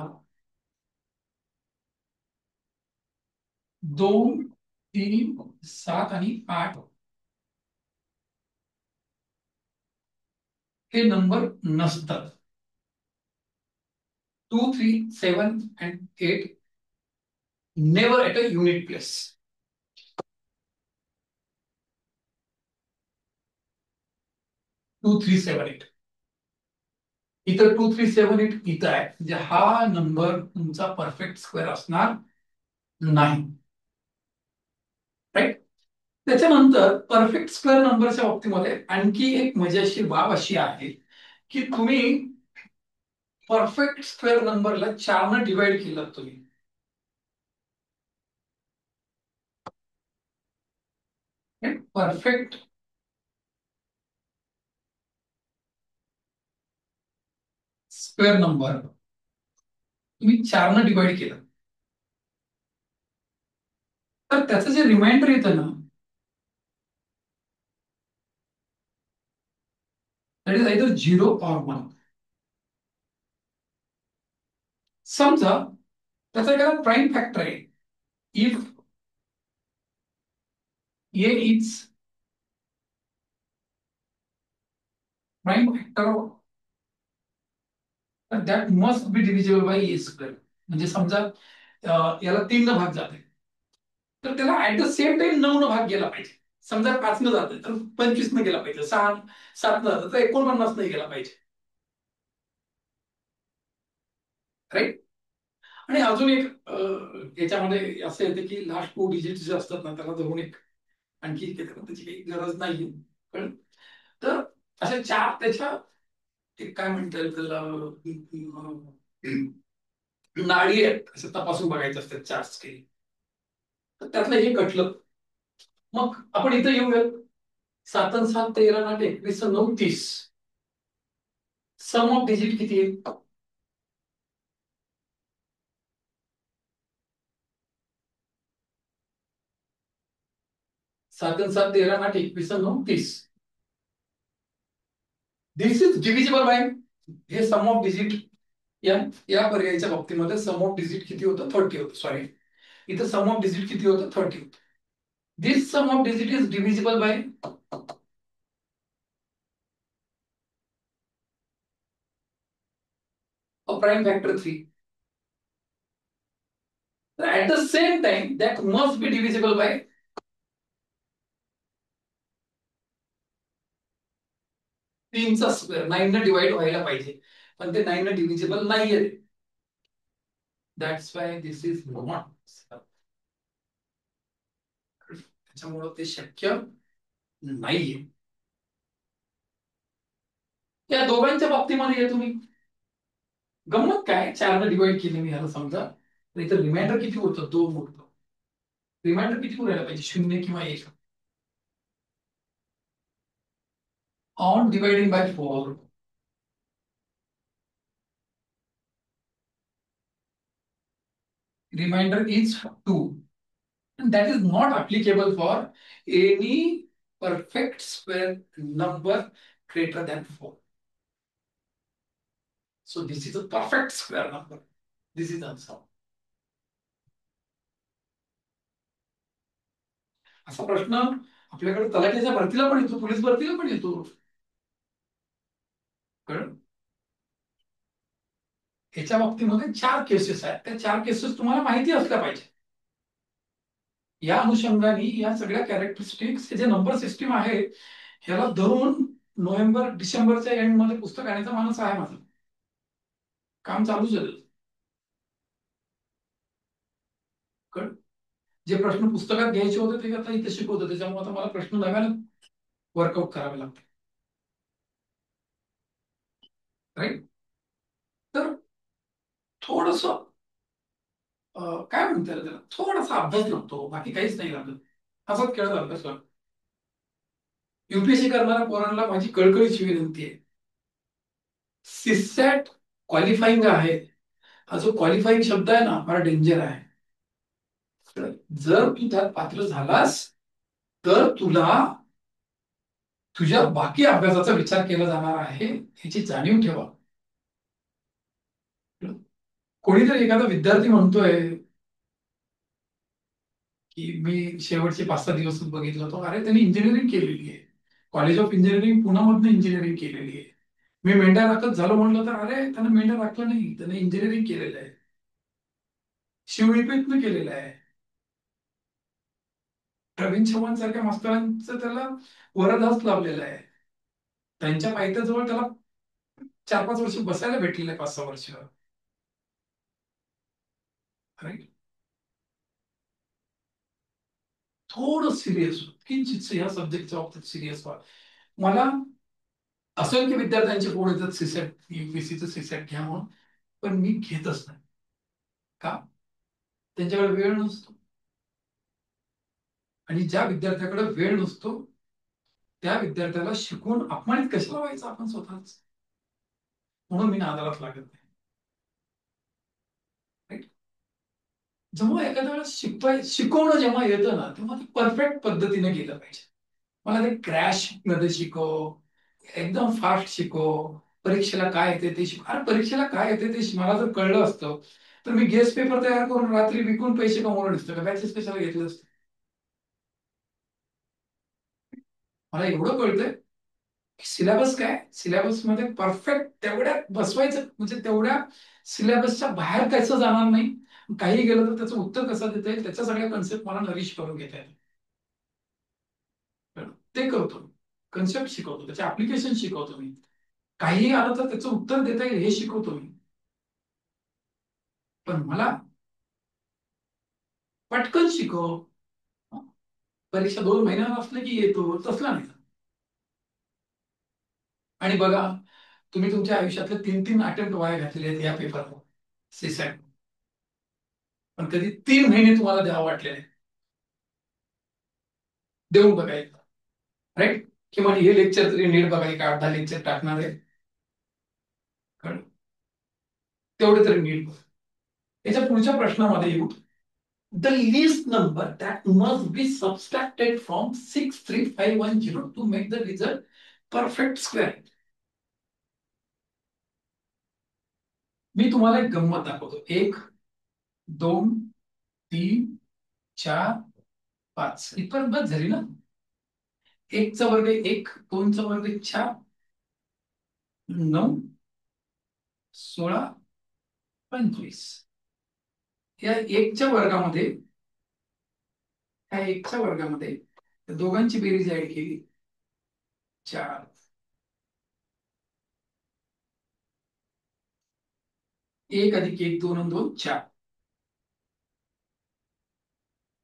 2 3 7 आणि 8 हे नंबर नसतात. 2 3 7 and 8 never at a unit place. 2 3 7 8 इथं 2 3 7 8 इथं आहे, म्हणजे हा नंबर तुमचा परफेक्ट स्क्वेअर असणार नाही. राईट? त्याच्यानंतर परफेक्ट स्क्वेअर नंबरच्या बाबतीमध्ये आणखी एक मजेशीर बाब अशी आहे की तुम्ही परफेक्ट स्क्वेअर नंबरला 4 डिवाइड केलं तुम्ही, परफेक्ट स्क्वेअर नंबर तुम्ही 4 डिवाइड केलं, तर त्याचं जे रिमाइंडर येतं ना, दॅट इज आयदर 0 or 1. समजा त्याचा एखादा प्राईम फॅक्टर आहे. If A is prime factor that must B divisible by A square. म्हणजे समजा याला 3 भाग जाते, तर त्याला ऍट द सेम टाइम 9 भाग गेला पाहिजे. समजा 5 न जाते तर 25 न गेला पाहिजे, 7 न जातं तर 49 नाही गेला पाहिजे. राईट. आणि अजून एक याच्यामध्ये असं येते की लास्ट 2 डिजिट जे असतात ना, त्याला धरून एक आणखी त्याची काही गरज नाही. पण तर अशा 4 त्याच्या ते काय म्हणता येईल त्याला, नाडी आहेत असं तपासून बघायचं असतात 4 स्केल. तर त्यातलं हे कटलं. मग आपण इथं येऊयात. 7 आणि 7 13 8 21 9 30. सम ऑफ डिजिट किती आहे? सात आणि 7 13 8 21 9 30. दिस इज डिव्हिजिबल बाय, हे सम ऑफ डिजिट या या पर्यायाच्या बाबतीमध्ये सम ऑफ डिजिट किती होतं? 30 होतं. सॉरी, इथं सम ऑफ डिजिट किती होतं? 30 होतं. This sum of digit is divisible by a prime factor 3. At the same time, that must be divisible by 3चा स्क्वेअर. 9 न डिवाइड व्हायला पाहिजे, पण ते 9 न डिव्हिजिबल नाहीये. That's why this is not. त्याच्यामुळं ते शक्य नाहीये. या दोघांच्या बाबतीमध्ये तुम्ही गंमत काय, 4 न डिवाइड केले मी याला समजा, तर इथं रिमाइंडर किती होतं? 2 होतं. रिमाइंडर किती उरायला पाहिजे? 0 किंवा 1. On dividing by 4, remainder is 2, and that is not applicable for any perfect square number greater than 4. So this is a perfect square number. This is answer. असा प्रश्न आपल्याकडे तलाठीच्या भरतीला पण येतो, पोलीस भरतीला पण येतो. कळलं? याच्या बाबतीमध्ये 4 केसेस आहेत. त्या 4 केसेस तुम्हाला माहिती असल्या पाहिजे. या अनुषंगाने या सगळ्या कॅरेक्टरिस्टिक्स, जे नंबर सिस्टीम आहे, ह्याला धरून नोव्हेंबर डिसेंबरच्या एंड मध्ये पुस्तक आणायचा मानस आहे माझं. काम चालूच आहे. कळलं? जे प्रश्न पुस्तकात घ्यायचे होते ते आता इथे शिकवतो, त्याच्यामुळे आता मला प्रश्न नव्याने वर्कआउट करावे लागते. राईट. तर थोडस काय म्हणता येईल त्याला, थोडासा अभ्यास लागतो, बाकी काहीच नाही लागत. असाच खेळत अभ्यास लागतो. युपीएससी करणाऱ्या पोरांना माझी कळकळीची विनंती आहे, सिसॅट क्वालिफाईंग आहे, हा जो क्वालिफाईंग शब्द आहे ना, फार डेंजर आहे. जर तू त्यात पात्र झालास तर तुला तुझ्या बाकी अभ्यासाचा विचार केला जाणार आहे, याची जाणीव ठेवा. कोणीतरी एखादा विद्यार्थी म्हणतोय की मी शेवटचे 5-6 दिवस बघितलं होतो, अरे त्यांनी इंजिनिअरिंग केलेली आहे, कॉलेज ऑफ इंजिनिअरिंग पुण्यामधून इंजिनिअरिंग केलेली आहे. मी मेंढ्या राखत झालो म्हणलं तर अरे त्यानं मेंढ्या राखलं नाही, त्याने इंजिनिअरिंग केलेलं आहे, शिवविपेतनं केलेलं आहे. प्रवीण चव्हाण सारख्या मास्तरांचं त्याला वरदहस्त लाभलेला आहे. त्यांच्या पायथ्याजवळ त्याला 4-5 वर्ष बसायला भेटलेलं आहे, 5-6 वर्ष. राईट. थोडं सिरियस, किंचित या सब्जेक्टच्या बाबतीत सिरियस व्हा. मला असंख्य विद्यार्थ्यांचे फोन येतात, सीसॅट, युपीएससीचं सीसॅट घ्या म्हणून. पण मी घेतच नाही. का? त्यांच्याकडे वेळ नसतो. आणि ज्या विद्यार्थ्याकडे वेळ नसतो त्या विद्यार्थ्याला शिकवून अपमानित कशाला व्हायचं आपण स्वतःच. म्हणून मी नादालाच लागत नाही. Right? जेव्हा एखाद्या वेळेस शिकवणं जेव्हा येतं ना तेव्हा ते परफेक्ट पद्धतीने गेलं पाहिजे. मला ते क्रॅश मध्ये शिकव, एकदम फास्ट शिकव, परीक्षेला काय येते ते शिकव. अरे परीक्षेला काय येते ते मला जर कळलं असतं तर मी गेस्ट पेपर तयार करून रात्री विकून पैसे कमवलं नसतं का? बॅचेस कशाला घेतलं असतं? मला एवढं कळतंय सिलेबस काय, सिलेबस मध्ये परफेक्ट तेवढ्या बसवायचं, म्हणजे तेवढ्या सिलेबसच्या बाहेर कसं जाणार नाही, काही गेलं तर त्याचं उत्तर कसं देता येईल, त्याच्या सगळ्या कन्सेप्ट मला नरिश करून घेता येईल. ते करतो. कन्सेप्ट शिकवतो, त्याचे ऍप्लिकेशन शिकवतो मी. काही आलं तर त्याचं उत्तर देता येईल हे शिकवतो मी. पण मला पटकन शिकव, परीक्षा 2 महिन्यावर असलं की येतो तसला नाही. आणि बघा, तुम्ही तुमच्या आयुष्यातले 3-3 अटेम्प्ट वाया घातलेले आहेत या पेपरवर, सीसॅट. पण कधी 3 महिने तुम्हाला द्यावं वाटले नाही. देऊन बघायचं. राईट? किंवा हे लेक्चर तरी नीट बघा, एक 8-10 लेक्चर टाकणार आहे, कळलं? तेवढे तरी नीट बघा. याच्या पुढच्या प्रश्नामध्ये येऊ. The list number that must be subtracted from 63510 to make the result perfect square. मी तुम्हाला एक गंमत दाखवतो. 1, 2, 3, 4, 5 इथपर्यंत बस झाली ना? 1चा वर्ग 1, 2चा वर्ग 4, 9, 16, 25. या एकच्या वर्गामध्ये ह्या एकच्या वर्गामध्ये त्या दोघांची बेरीज ऍड केली 4. 1 + 1 2 आणि 2 4.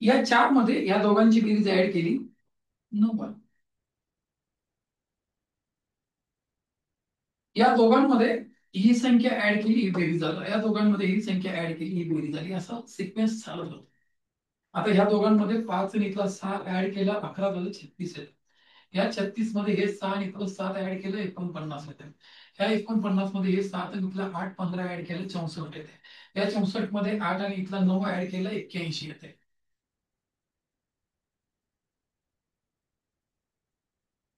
या 4 मध्ये या दोघांची बेरीज ऍड केली 9. या दोघांमध्ये ही संख्या ऍड केली ही बेरीज झाली, या दोघांमध्ये ही संख्या ऍड केली ही बेरीज झाली, असा सिक्वेन्स चालत होतो. आता ह्या दोघांमध्ये 5 आणि इथला 6 ऍड केला 11 झालं 36 येतं. या 36 मध्ये हे 6 आणि इथलं 7 ऍड केलं 49 येते. ह्या 49 मध्ये हे 7 आणि इथलं 8 15 ऍड केलं 64 येते. या 64 मध्ये 8 आणि इथला 9 ऍड केलं 81 येते.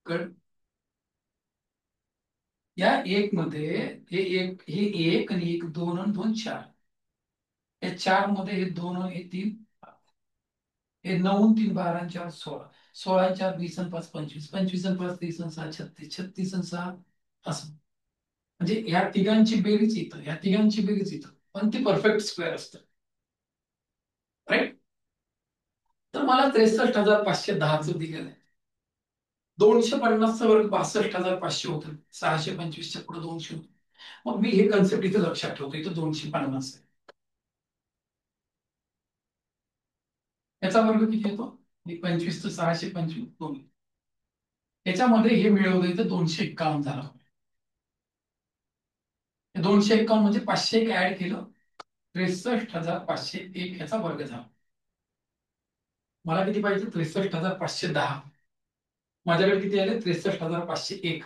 कळ? या एक मध्ये हे एक आणि 1 2 आणि 2 4. या 4 मध्ये हे 2 आणि हे 3, हे 9 आणि 3 12 आणि 4 16, 16 आणि 4 20 आणि 5 25, 25 आणि 5 30 आणि 6 36, 36 आणि 6 असं. म्हणजे ह्या तिघांची बेरीज येतं, ह्या तिघांची बेरीज येतं, पण ती परफेक्ट स्क्वेअर असतं. राईट? तर मला 63,510 दिलेलं आहे. 250 वर्ग 62,500 होतं. 625च्या पुढे 200 होतं. मग मी हे कन्सेप्ट इथे लक्षात ठेवतो, इथं 250 आहे. याचा वर्ग किती येतो? 25 तर 625 दोन. याच्यामध्ये हे मिळवलं इथं 251 झालं. 251 म्हणजे 501 ऍड केलं, 63,501 याचा वर्ग झाला. मला किती पाहिजे? 63,510. माझ्याकडे किती आले? 63,501.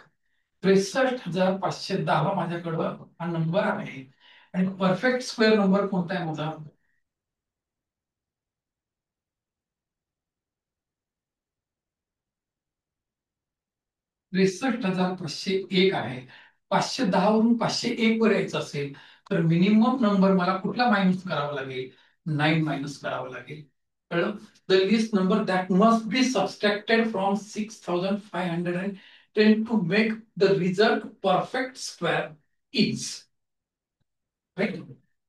63,510 माझ्याकडं हा नंबर आहे. आणि परफेक्ट स्क्वेअर नंबर कोणता आहे माझा? 63,501 आहे. 510 वरून 501 वर यायचं असेल तर मिनिमम नंबर मला कुठला मायनस करावा लागेल? 9 मायनस करावं लागेल. कळलं? The list number that must be subtracted from 6,510 to make the result perfect square is. Right?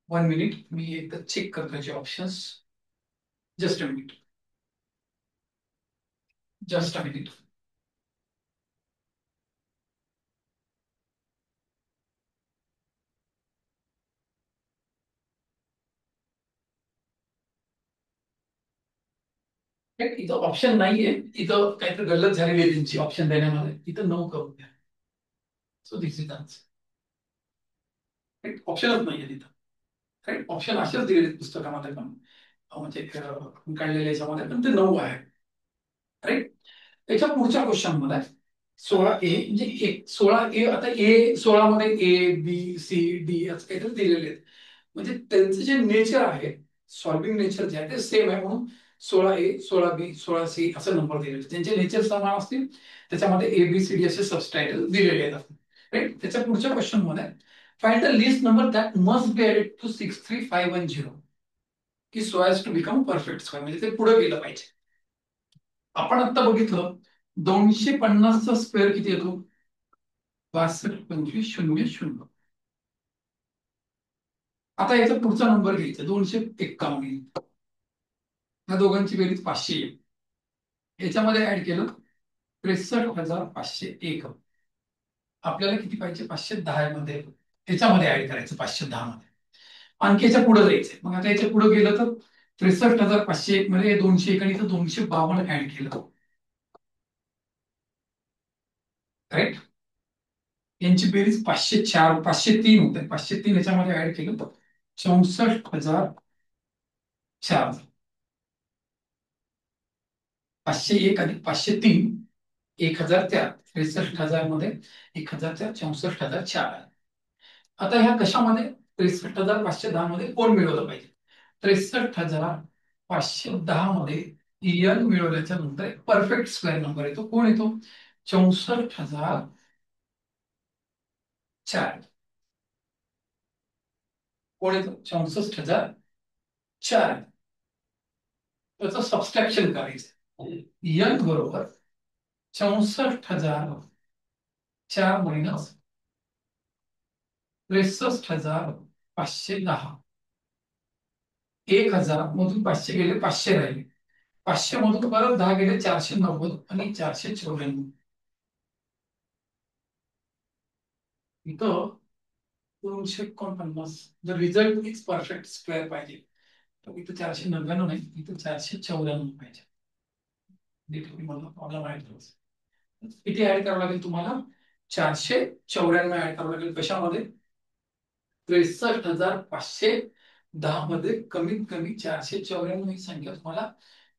1 minute, मी एकदा चेक करतो याचे options. Just a minute, just a minute. इथं ऑप्शन नाहीये, इथं काहीतरी गल्लत झालेली आहे त्यांची ऑप्शन देण्यामध्ये, इथं नो करून द्या. So this is answer. ऑप्शनच नाहीये तिथं. राईट, ऑप्शन असेच दिलेले आहेत पुस्तकामध्ये पण, म्हणजे काढलेल्या याच्यामध्ये पण ते 9 आहे. राईट. त्याच्या पुढच्या क्वेश्चन मध्ये 16A म्हणजे 16A, आता ए 16 मध्ये A B C D असं काहीतरी दिलेले आहेत. म्हणजे त्यांचं जे नेचर आहे, सॉल्विंग नेचर जे आहे ते सेम आहे, म्हणून 16A 16B 16C असं नंबर दिलेले आहेत. त्यांचे नेचर समान असतील त्याच्यामध्ये ABCD असे सबटायटल दिलेले आहेत. राईट. त्याच्या पुढच्या क्वेश्चन मध्ये find the list number that must be added to 63510 की so as to become perfect square, म्हणजे ते पुढे गेलं पाहिजे. आपण आता बघितलं 250चा स्क्वेअर किती येतो? 622500. आता याचा पुढचा नंबर घ्यायचा 251. या दोघांची बेरीज 500 येईल. याच्यामध्ये ऍड केलं 63,501. आपल्याला किती पाहिजे? 510 मध्ये याच्यामध्ये ऍड करायचं, 510 मध्ये आणखी याच्या पुढे जायचंय. मग आता याच्या पुढे गेलं तर 63,501 मध्ये 201 आणि 252 ऍड केलं. राईट. यांची बेरीज 504 503 होते. 503 याच्यामध्ये ऍड केलं तर 64,004. 501 अधिक 503 1004. 63,000 मध्ये 1004 64,004. आता ह्या कशामध्ये 63,510 मध्ये कोण मिळवलं पाहिजे? 63,510 मध्ये एन मिळवल्याच्या नंतर एक परफेक्ट स्क्वेअर नंबर येतो. कोण येतो? 64,004. कोण येतो? 64,004. त्याचं सबस्ट्रॅक्शन करायचं. एन बरोबर 64,004 मायनस 63,510. 1,000 मधून 500 गेले, 500 राहिले. 500 मधून परत 10 गेले, 490 आणि 494. इथं 249. जर रिझल्ट इज परफेक्ट स्क्वेअर पाहिजे तर इथं 499 नाही, इथं 494 पाहिजे. प्रॉब्लेम आहे. किती ऍड करावं लागेल तुम्हाला? 494 ऍड करावं लागेल. कशामध्ये? 63,510 मध्ये कमीत कमी 494 ही संख्या तुम्हाला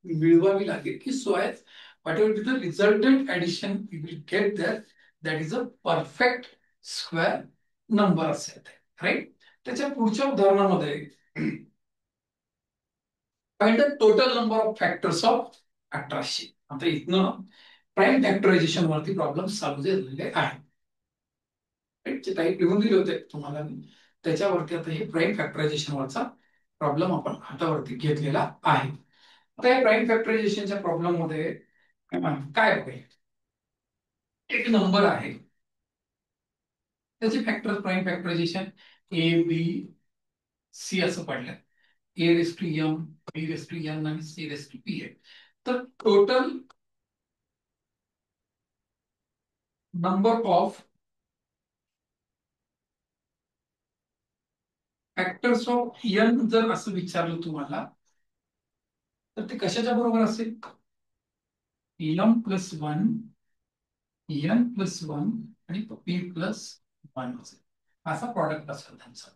मिळवावी लागेल की so age what ever the resultant addition you will get that is a perfect square number असेल. राईट. त्याच्या पुढच्या उदाहरणामध्ये find the total number of factors of 1800. आता इथनं प्राईम फॅक्टरायझेशन वरती प्रॉब्लेम सॉल्व्ह झालेले आहेत. जे टाईप लिहून दिले होते तुम्हाला त्याच्यावरती आता हे प्राईम फॅक्टरायझेशन वरचा प्रॉब्लेम आपण हातावरती घेतलेला आहे. आता या प्राईम फॅक्टरायझेशनच्या प्रॉब्लेम मध्ये काय बघेल, एक नंबर आहे त्याचे फॅक्टर प्राईम फॅक्टरायझेशन ABC असं पडलं. A⁻m, B⁻n आणि C⁻p आहे. तर total number of factors of n जर असं विचारलं तुम्हाला तर ते कशाच्या बरोबर असेल? m+1 n+1 आणि p+1 असेल. असा प्रॉडक्ट असेल त्यांचा.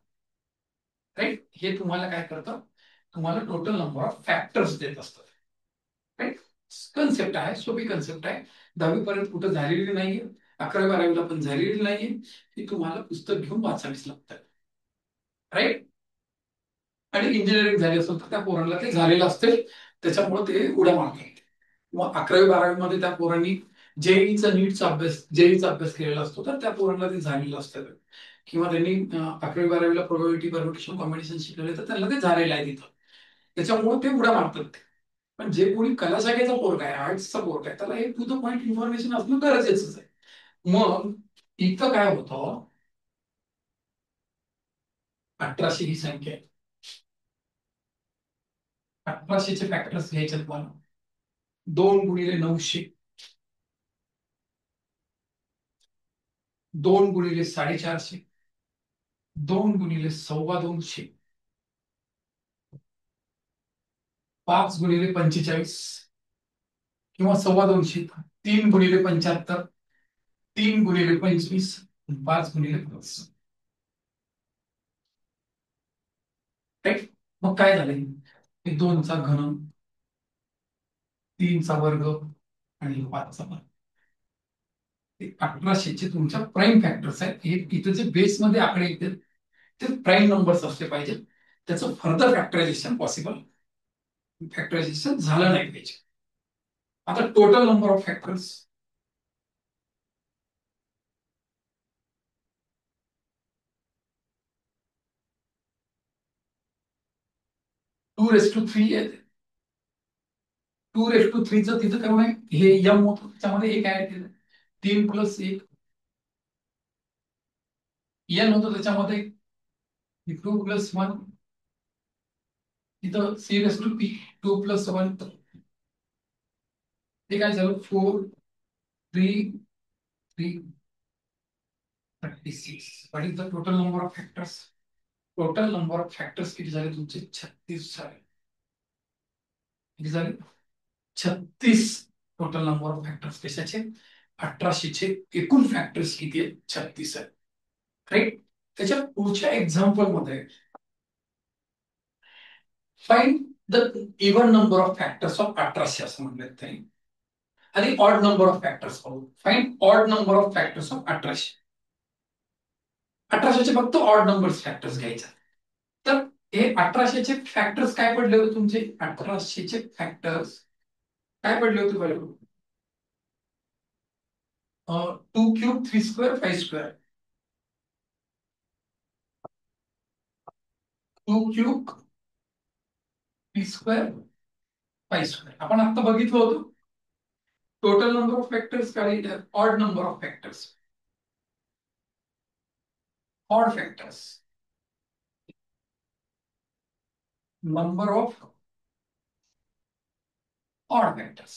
राईट. हे तुम्हाला काय करतं? तुम्हाला टोटल नंबर ऑफ फॅक्टर्स देत असतात. राईट. कन्सेप्ट आहे, सोपी कन्सेप्ट आहे. 10वी पर्यंत कुठं झालेली नाहीये, 11वी 12वीला पण झालेली नाहीये. ती तुम्हाला पुस्तक घेऊन वाचावीच लागतात. राईट. आणि इंजिनिअरिंग झाली असेल तर त्या पोरांना ते झालेलं असते, त्याच्यामुळे ते उड्या मारतात. मग 11वी 12वी मध्ये त्या पोरांनी जेईचा अभ्यास केलेला असतो, तर त्या पोरांना ते झालेलं असतं. किंवा त्यांनी 11वी 12वीला प्रोबॅबिलिटी परम्युटेशन कॉम्बिनेशन शिकलेले तर त्यांना ते झालेलं आहे तिथं, त्याच्यामुळे ते उड्या मारतात ते. पण जे कोणी कला शाखेचा पोरगा आहे, आर्ट्सचा पोरगा आहे, त्याला हे टू द पॉइंट इन्फॉर्मेशन असणं गरजेचंच आहे. मग इथं काय होतं, 1800 ही संख्या आहे. 1800चे फॅक्टर्स घ्यायचे तुम्हाला. 2 × 900, 2 × 450, 2 × 225, 5 × 45 किंवा 225, 3 × 75, 3 × 25, 5 × 5. राईट. मग काय झालंय, हे 2चा घन, 3चा वर्ग आणि 5चा वर्ग, ते 1800चे तुमच्या प्राईम फॅक्टर्स आहेत. हे इथं जे बेसमध्ये आकडे येतात ते प्राईम नंबर्स असले पाहिजे. त्याचं फर्दर फॅक्टरायझेशन पॉसिबल, फॅक्टरायझेशन झालं नाही पाहिजे. आता total number of factors, 2 to 3 आहे. 2 to 3चं तिथं काय आहे, हे यम होतं त्याच्यामध्ये एक ऍड केलं, 3 + 1 एन होतं त्याच्यामध्ये, 2 + 1, इथं C⁻p 2 + 1, ते काय झालं, 4 3 3 36. What is the total number of factors? Total number of factors किती झाले तुमचे? 36 झाले. किती झाले? 36. टोटल नंबर ऑफ फॅक्टर्स कशाचे? 1800चे एकूण फॅक्टर्स किती आहेत? 36 आहेत. राईट. त्याच्या पुढच्या एक्झाम्पल मध्ये, find the even number of factors of 1800 असं म्हणलं त्यांनी. आणि ऑड नंबर ऑफ फॅक्टर्स पाहू. Find odd number of factors of 1800. 1800चे फक्त ऑड नंबर्स फॅक्टर्स घ्यायचे. तर हे 1800चे फॅक्टर्स काय पडले होते तुमचे? 1800चे फॅक्टर्स काय पडले होते बरं? 2³ 3² 5². 2³ 3² 5². आपण आता बघितलं होतं टोटल नंबर ऑफ फॅक्टर्स काय, odd number of factors, odd factors, number of odd factors.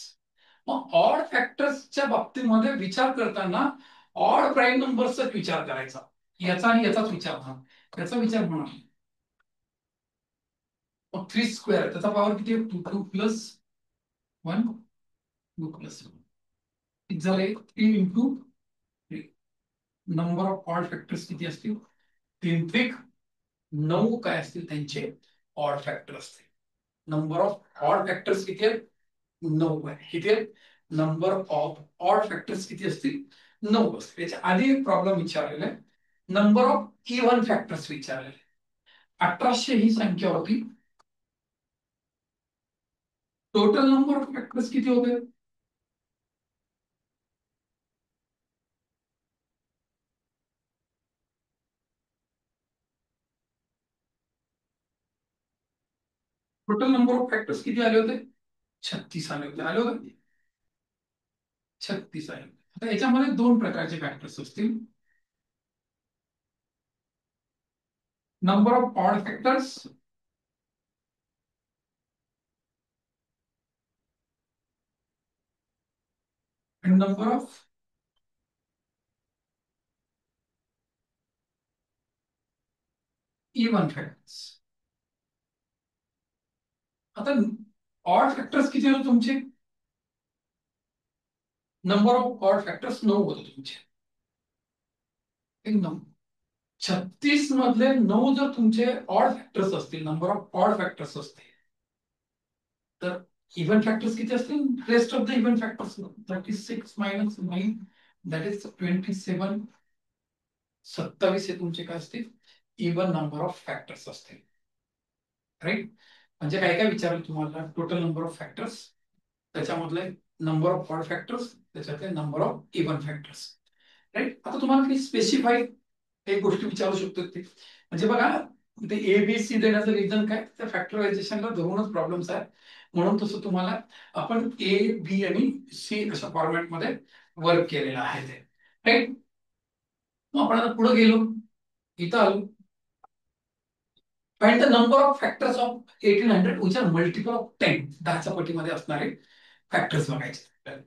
मग ऑड फॅक्टर्सच्या बाबतीमध्ये विचार करताना ऑड प्राईम नंबर्सचा विचार करायचा. याचा आणि याचाच विचार म्हणा, याचा विचार म्हणा. मग 3² त्याचा पॉवर किती आहे? 2 + 1, 2 + 1. किती झाले? 3 × 3. नंबर ऑफ ऑड फॅक्टर्स किती असतील? 3 त्रिक 9 काय असतील त्यांचे ऑड फॅक्टर असतील. नंबर ऑफ ऑड फॅक्टर्स किती आहेत? 9 आहे. किती आहेत? नंबर ऑफ ऑड फॅक्टर्स किती असतील? 9 असतील. याच्या आधी एक प्रॉब्लेम विचारलेला आहे, नंबर ऑफ इव्हन फॅक्टर्स विचारलेले. 1800 ही संख्या होती. टोटल नंबर ऑफ फॅक्टर्स किती होते? टोटल नंबर ऑफ फॅक्टर्स किती आले होते? 36 आले होते. आले होते 36 आले. आता याच्यामध्ये 2 प्रकारचे फॅक्टर्स असतील, नंबर ऑफ ऑड फॅक्टर्स आणि नंबर ऑफ इव्हन फॅक्टर्स. आता ऑड फॅक्टर्स किती होते तुमचे? नंबर ऑफ ऑड फॅक्टर्स 9 होते तुमचे. एक 9. 36 मधले 9 जर तुमचे ऑड फॅक्टर्स असतील, नंबर ऑफ ऑड फॅक्टर्स असतील, तर इव्हन फॅक्टर्स किती असतील? Rest of the even factors 36 - 9 that is 27. 27 हे तुमचे काय असतील? इव्हन नंबर ऑफ फॅक्टर्स असतील. राईट. म्हणजे काय काय विचारलं तुम्हाला? टोटल नंबर ऑफ फॅक्टर्स, त्याच्यामधले नंबर ऑफ ऑड फॅक्टर्स, त्याच्यातले number of even factors. Right. आता तुम्हाला काही स्पेसिफाईड एक गोष्टी विचारू शकतो ते, म्हणजे बघा ते ABC देण्याचं रिझन काय? त्या फॅक्टरायझेशनला धरूनच प्रॉब्लेम्स आहेत. म्हणून तसं तुम्हाला आपण A, B आणि C अशा फॉर्मॅटमध्ये वर्क केलेलं आहे ते. राईट. मग आपण आता पुढे गेलो, इथं आलो. Find the number of factors of 1800 which are multiple of 10. 10च्या पटीमध्ये असणारे फॅक्टर्स बघायचे.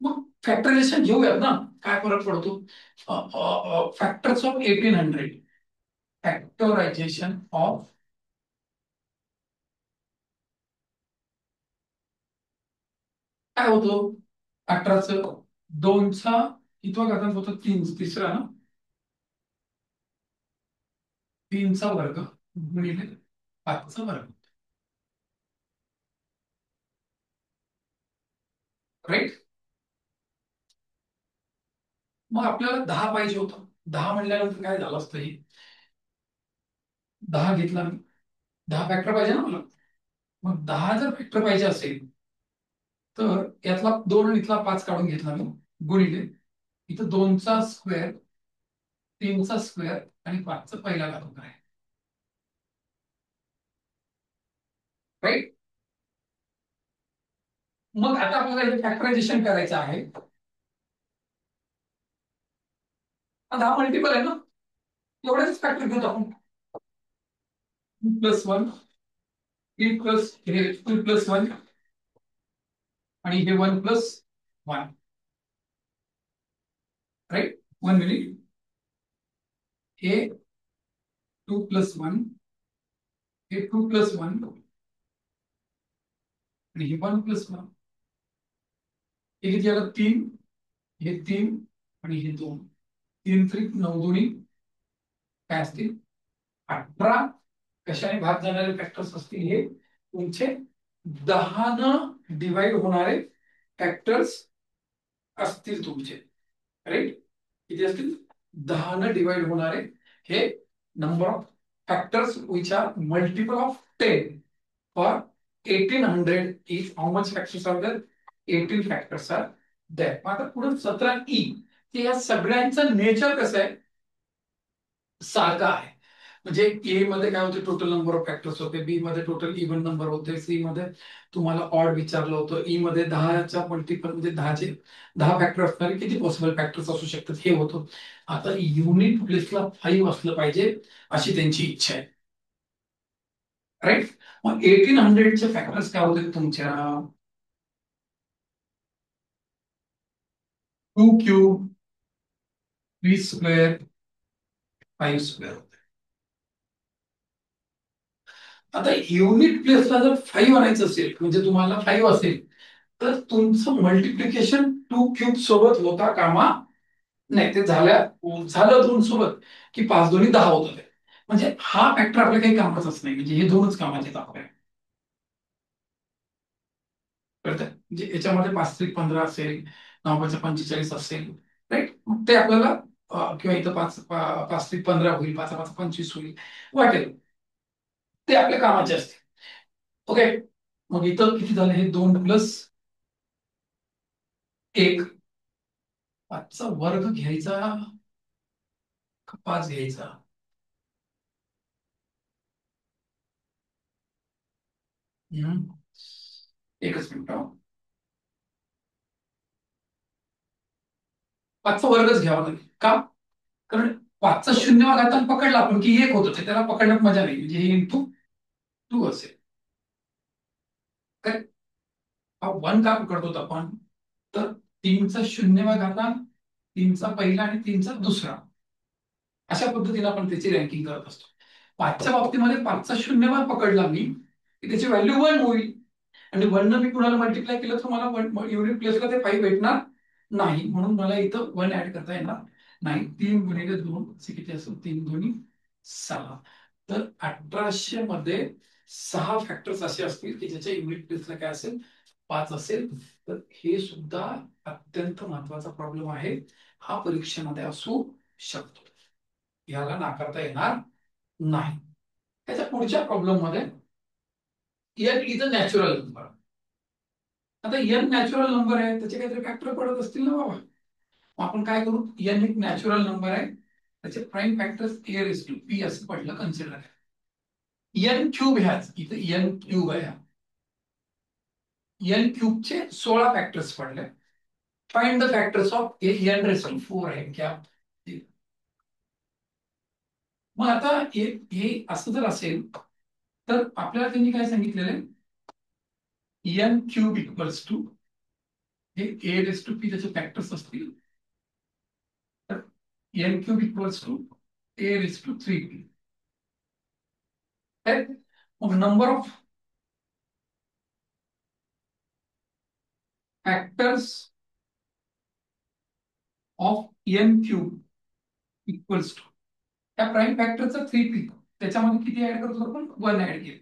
मग फॅक्टरायझेशन घेऊयात ना, काय फरक पडतो? फॅक्टर्स ऑफ 1800, फॅक्टरायझेशन ऑफ काय होतं? 18चं 2चा कितवा घातांक होतो? 3, तिसरा ना, 3चा वर्ग गुणिले 5चा वर्ग, राईट. मग आपल्याला 10 पाहिजे होतं. 10 म्हणल्यानंतर काय झालं असतं, हे 10 घेतला मी, 10 फॅक्टर पाहिजे ना मला. मग 10 जर फॅक्टर पाहिजे असेल तर यातला 2 आणि इथला 5 काढून घेतला मी, गुणिले इथं 2चा स्क्वेअर, 3चा स्क्वेअर आणि 5चा पहिला घातांक आहे, राईट. मग आता आपल्याला हे फॅक्टरायझेशन करायचं आहे. 10 मल्टिपल आहे ना, एवढेच फॅक्टर घेतो आपण. 2+1, 3+ हे 2+1 आणि हे 1+1, राईट. 1 मिनिट, हे 2+1, हे 2+1 आणि हे 1+1. हे किती आलं, 3, हे 3 आणि हे 2. 3 त्रिक 9 दोन्ही काय असतील, 18. कशाने भाग जाणारे फॅक्टर्स असतील हे तुमचे 10 न डिवाइड होणारे फॅक्टर्स असतील तुमचे, राईट. किती असतील, 10 न डिवाइड होणारे हे number of factors which are multiple of 10 for 1800 is how much factors are there, 18 factors are there. आता पुढे 17E, की या सगळ्यांचं नेचर कसं आहे, सारखं आहे. म्हणजे ए मध्ये काय होते, टोटल नंबर ऑफ फॅक्टर्स होते, बी मध्ये टोटल इव्हन नंबर होते, सी मध्ये तुम्हाला ऑड विचारलं होतं, ई मध्ये 10च्या मल्टिपल म्हणजे 10 फॅक्टर असणारे किती पॉसिबल फॅक्टर्स असू शकतात हे होतं. आता युनिट प्लेसला 5 असलं पाहिजे अशी त्यांची इच्छा आहे, राईट. मग 1800चे फॅक्टर्स काय होते तुमच्या, 2³ 3² 5². आता युनिट प्लेसला जर 5 आणायचं असेल, म्हणजे तुम्हाला 5 असेल, तर तुमचं मल्टिप्लिकेशन 2³ सोबत होता कामा नाही. ते झालं 2 सोबत की 5 दोन्ही 10 होतं ते. म्हणजे हा फॅक्टर आपल्या काही कामाचाच नाही, म्हणजे हे 2च कामाचे आहेत आपल्या, कळतंय. म्हणजे याच्यामध्ये 5 त्रिक 15 असेल, 9×5 = 45 असेल, राईट. मग ते आपल्याला किंवा इथं 5 त्रिक 15 होईल, 5×5 = 25 होईल, वाटेल ते आपल्या कामाचे असते. ओके. मग इथं किती झाले, हे 2+1. 5चा वर्ग घ्यायचा का 5 घ्यायचा, हम्म. एकच मिनिट, 5चा वर्गच घ्यावा लागेल का, कारण 5चा शून्य घातांक पकडला आपण की 1 होतं, त्याला पकडण्यात मजा नाही, म्हणजे हे इंटू 2 असेल. काय, हा 1 का पकडतो आपण, तर 3चा शून्यवा घातांक, 3चा पहिला आणि 3चा दुसरा, अशा पद्धतीने आपण त्याची रँकिंग करत असतो. 5च्या बाबतीमध्ये 5चा शून्यवा पकडला मी की त्याची व्हॅल्यू 1 होईल, आणि 1 मी कुणाला मल्टिप्लाय केलं तर मला युनिट प्लेसला ते 5 भेटणार नाही, म्हणून मला इथं 1 ऍड करता येणार नाही. 3 × 2 असे किती असेल, 3×2 = 6. तर 1800 मध्ये 6 फॅक्टर्स असे असतील की ज्याच्या युनिट प्लेसला काय असेल, 5 असेल. तर हे सुद्धा अत्यंत महत्वाचा प्रॉब्लेम आहे, हा परीक्षेमध्ये असू शकतो, याला नाकारता येणार नाही. त्याच्या पुढच्या प्रॉब्लेम मध्ये n is a natural number. आता n नॅचरल नंबर आहे, त्याचे काहीतरी फॅक्टर पडत असतील ना बाबा. मग आपण काय करू, n एक नॅचरल नंबर आहे, त्याचे प्राईम फॅक्टर्स a⁻p असं पडलं कन्सिडर आहे. n³ ह्याच इथे n³ आहे, n³ चे 16 फॅक्टर्स पडले. Find the factors of n⁻⁴ आहे क्या. मग आता हे असं जर असेल तर आपल्याला त्यांनी काय सांगितलेलं आहे, n³ = हे a⁻p त्याचे फॅक्टर्स असतील, तर n³ = a⁻3p. मग number of factors of n³ = त्या प्राईम फॅक्टरचा 3p, त्याच्यामध्ये किती ऍड करतो आपण 1 ऍड केलं.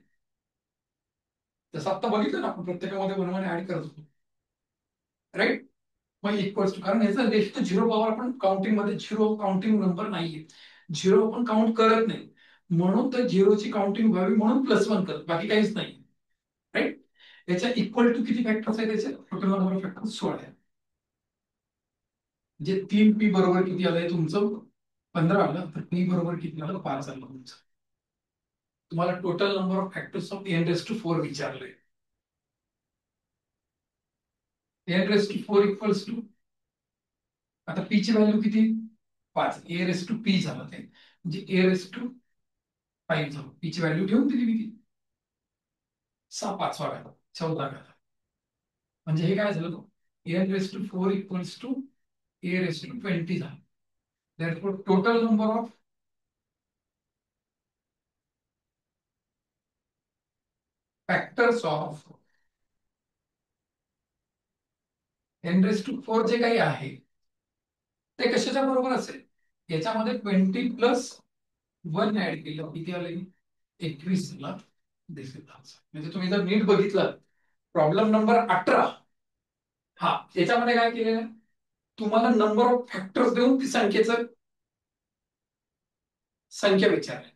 जसं आता बघितलं ना आपण प्रत्येकामध्ये 1 1 ऍड करत होतो, राईट. मग इक्वल्स टू, कारण याचा रेश टू झिरो पॉवर आपण काउंटिंग मध्ये झिरो काउंटिंग नंबर नाहीये, झिरो आपण काउंट करत नाही, म्हणून तर झिरोची काउंटिंग व्हावी म्हणून +1 करत, बाकी काहीच नाही, राईट. याच्या इक्वल टू किती फॅक्टर्स आहेत, त्याचे टोटल नंबर ऑफ फॅक्टर्स 16 आहे. म्हणजे 3p बरोबर किती आलंय तुमचं 15 आलं, तर p बरोबर किती आलं 5 आलं तुमचं. तुम्हाला total number of factors of n⁴ विचारलंय. n⁴ इक्वल्स टू, आता p ची व्हॅल्यू किती 5, a⁻p झालं ते, म्हणजे a⁵ झालं. p ची व्हॅल्यू ठेवून दिली मी ती 6 5वा घात 14 घात, म्हणजे हे काय झालं, n⁴ इक्वल्स टू a⁻20 झालं. therefore total number of factors of n⁴ जे काही आहे ते कशाच्या बरोबर असेल, याच्यामध्ये 20 + 1 ऍड केलं किती आलं 21 ला दिसेल. म्हणजे तुम्ही जर नीट बघितलं प्रॉब्लेम नंबर 18, हा याच्यामध्ये काय केलेलं आहे, तुम्हाला नंबर ऑफ फॅक्टर्स देऊन ती संख्या विचारली,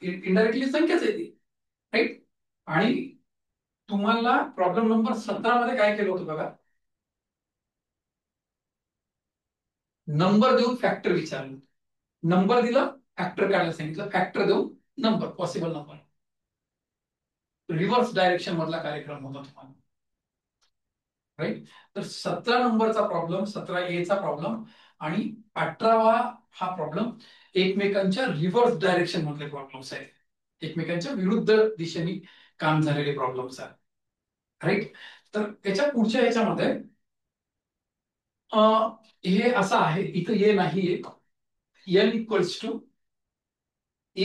इनडायरेक्टली संख्याच आहे ती, राईट. आणि तुम्हाला प्रॉब्लेम नंबर 17 मध्ये काय केलं होतं बघा, नंबर देऊन फॅक्टर विचारलं, नंबर दिला फॅक्टर काढायला सांगितलं, फॅक्टर देऊन number possible number, reverse direction मधला कार्यक्रम होता तुम्हाला, राईट. तर 17 नंबरचा प्रॉब्लेम, 17A चा प्रॉब्लेम आणि 18वा हा प्रॉब्लेम एकमेकांच्या रिव्हर्स डायरेक्शन मधले प्रॉब्लेम्स आहेत, एकमेकांच्या विरुद्ध दिशेने काम झालेले प्रॉब्लेम्स आहेत, राईट. तर त्याच्या पुढच्या ह्याच्यामध्ये हे असं आहे, इथं ए नाहीये, n equals to a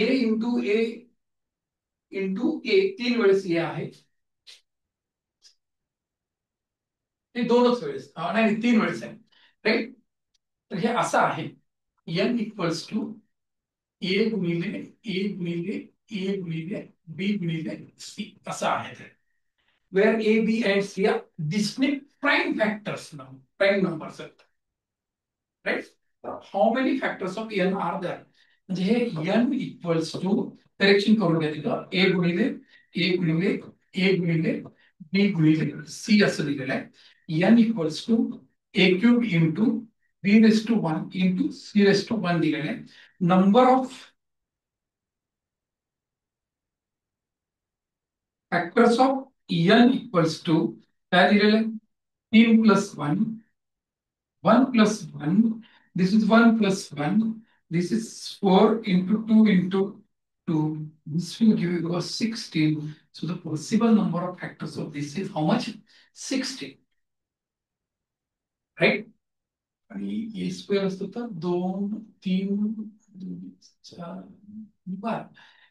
into A 3 वेळेस ए आहे, ते 2च वेळेस नाही 3 वेळेस आहे, राईट. तर हे असं आहे, n इक्वल्स टू ए गुणिले ए गुणिले ए गुणिले बी गुणिले सी असं आहे ते, where A B and C are distinct prime factors, prime numbers आहेत, right. How many factors of n are there, म्हणजे हे n इक्वल्स टू, करेक्शन करून घ्या तिथं, ए गुणिले ए गुणिले ए गुणिले बी गुणिले सी असं दिलेलं आहे, n equals to a³ into b⁻1 into c⁻1 दिलेलं आहे. Number of factors of n equals to काय दिलेलं आहे, 3 + 1, 1 + 1, this is 1 + 1, this is 4 into 2 into 2, this will give you a 16. So the possible number of factors of this is how much, 16, right. आणि ए square असतो तर 2 3 4 12,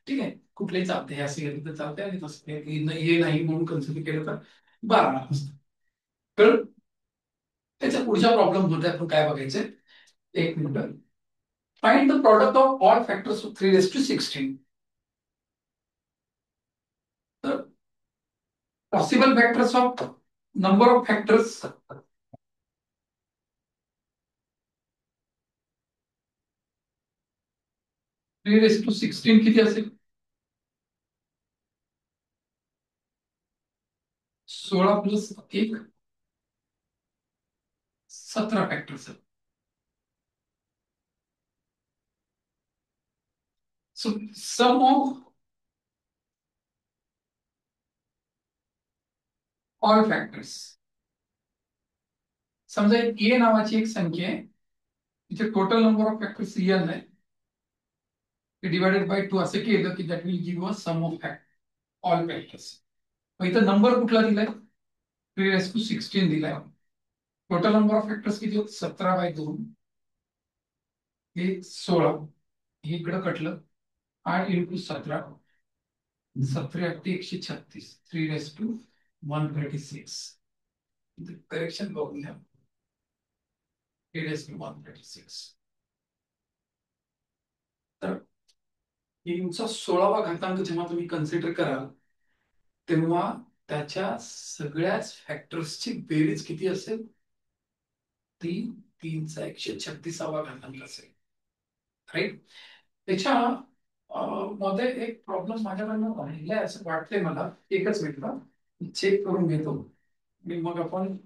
ठीक आहे, कुठलेही चालते, हे असे घेतलं तर चालते, आणि तसं हे नाही म्हणून कन्सिडर केलं तर 12 असतं. तर त्याच्या पुढच्या प्रॉब्लेम मध्ये आपण काय बघायचं, एक minute, find the product of all factors of 3⁻16. तर possible factors of number of factors 3⁻16 किती असेल, 16 + 1 17 factors. So sum of all factors, समजा ए नावाची एक संख्या आहे, तिचे total number of factors n आहे, डिवाइडेड बाय 2 असं केलं की that will give a sum of all factors. मग इथं नंबर कुठला दिलाय, 3⁻16 दिलाय. टोटल नंबर ऑफ फॅक्टर्स किती होत, 17/2, हे 16, हे इकडं कटलं, 8 × 17, 17×8 = 136, 3⁻136, करेक्शन बघून घ्या, 3⁻136. तर तीनचा 16वा घातांक जेव्हा तुम्ही कन्सिडर कराल तेव्हा त्याच्या सगळ्याच फॅक्टर्सची बेरीज किती असेल? ती 3चा 136वा घातांक असेल. राईट. त्याच्या मध्ये एक प्रॉब्लेम माझ्याकडनं राहिलाय असं वाटतंय मला. एकच मिनिट चेक करून घेतो आणि मग आपण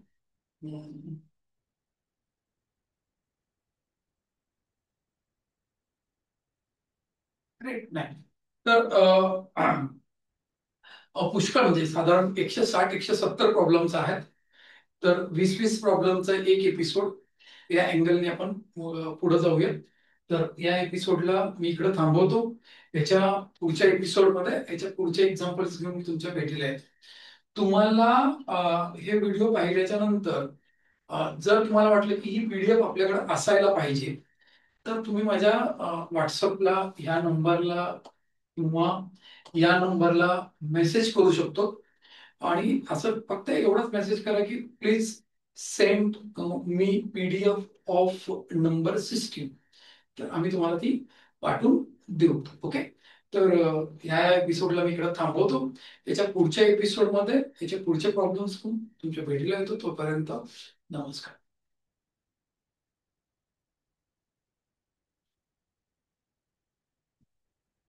राईट नाही तर पुष्कळ म्हणजे साधारण 160 170 प्रॉब्लेम्स आहेत. तर 20-20 प्रॉब्लेमचा एक एपिसोड या अँगलने आपण पुढे जाऊया. तर या एपिसोडला मी इकडे थांबवतो. याच्या पुढच्या एपिसोडमध्ये याच्या पुढचे एक्झाम्पल्स घेऊन मी तुमच्या भेटीला आहे. तुम्हाला हे व्हिडिओ पाहिल्याच्या नंतर जर तुम्हाला वाटलं की ही पीडीएफ आपल्याकडे असायला पाहिजे तर तुम्ही माझ्या व्हॉट्सअपला ह्या नंबरला किंवा या नंबरला मेसेज करू शकतो. आणि असं फक्त एवढाच मेसेज करा की please send me PDF of number system. तर आम्ही तुम्हाला ती पाठवून देऊ. ओके. तर ह्या एपिसोडला मी इकडे थांबवतो. याच्या पुढच्या एपिसोडमध्ये याचे पुढचे प्रॉब्लेम्स तुमच्या भेटीला येतो. तोपर्यंत नमस्कार.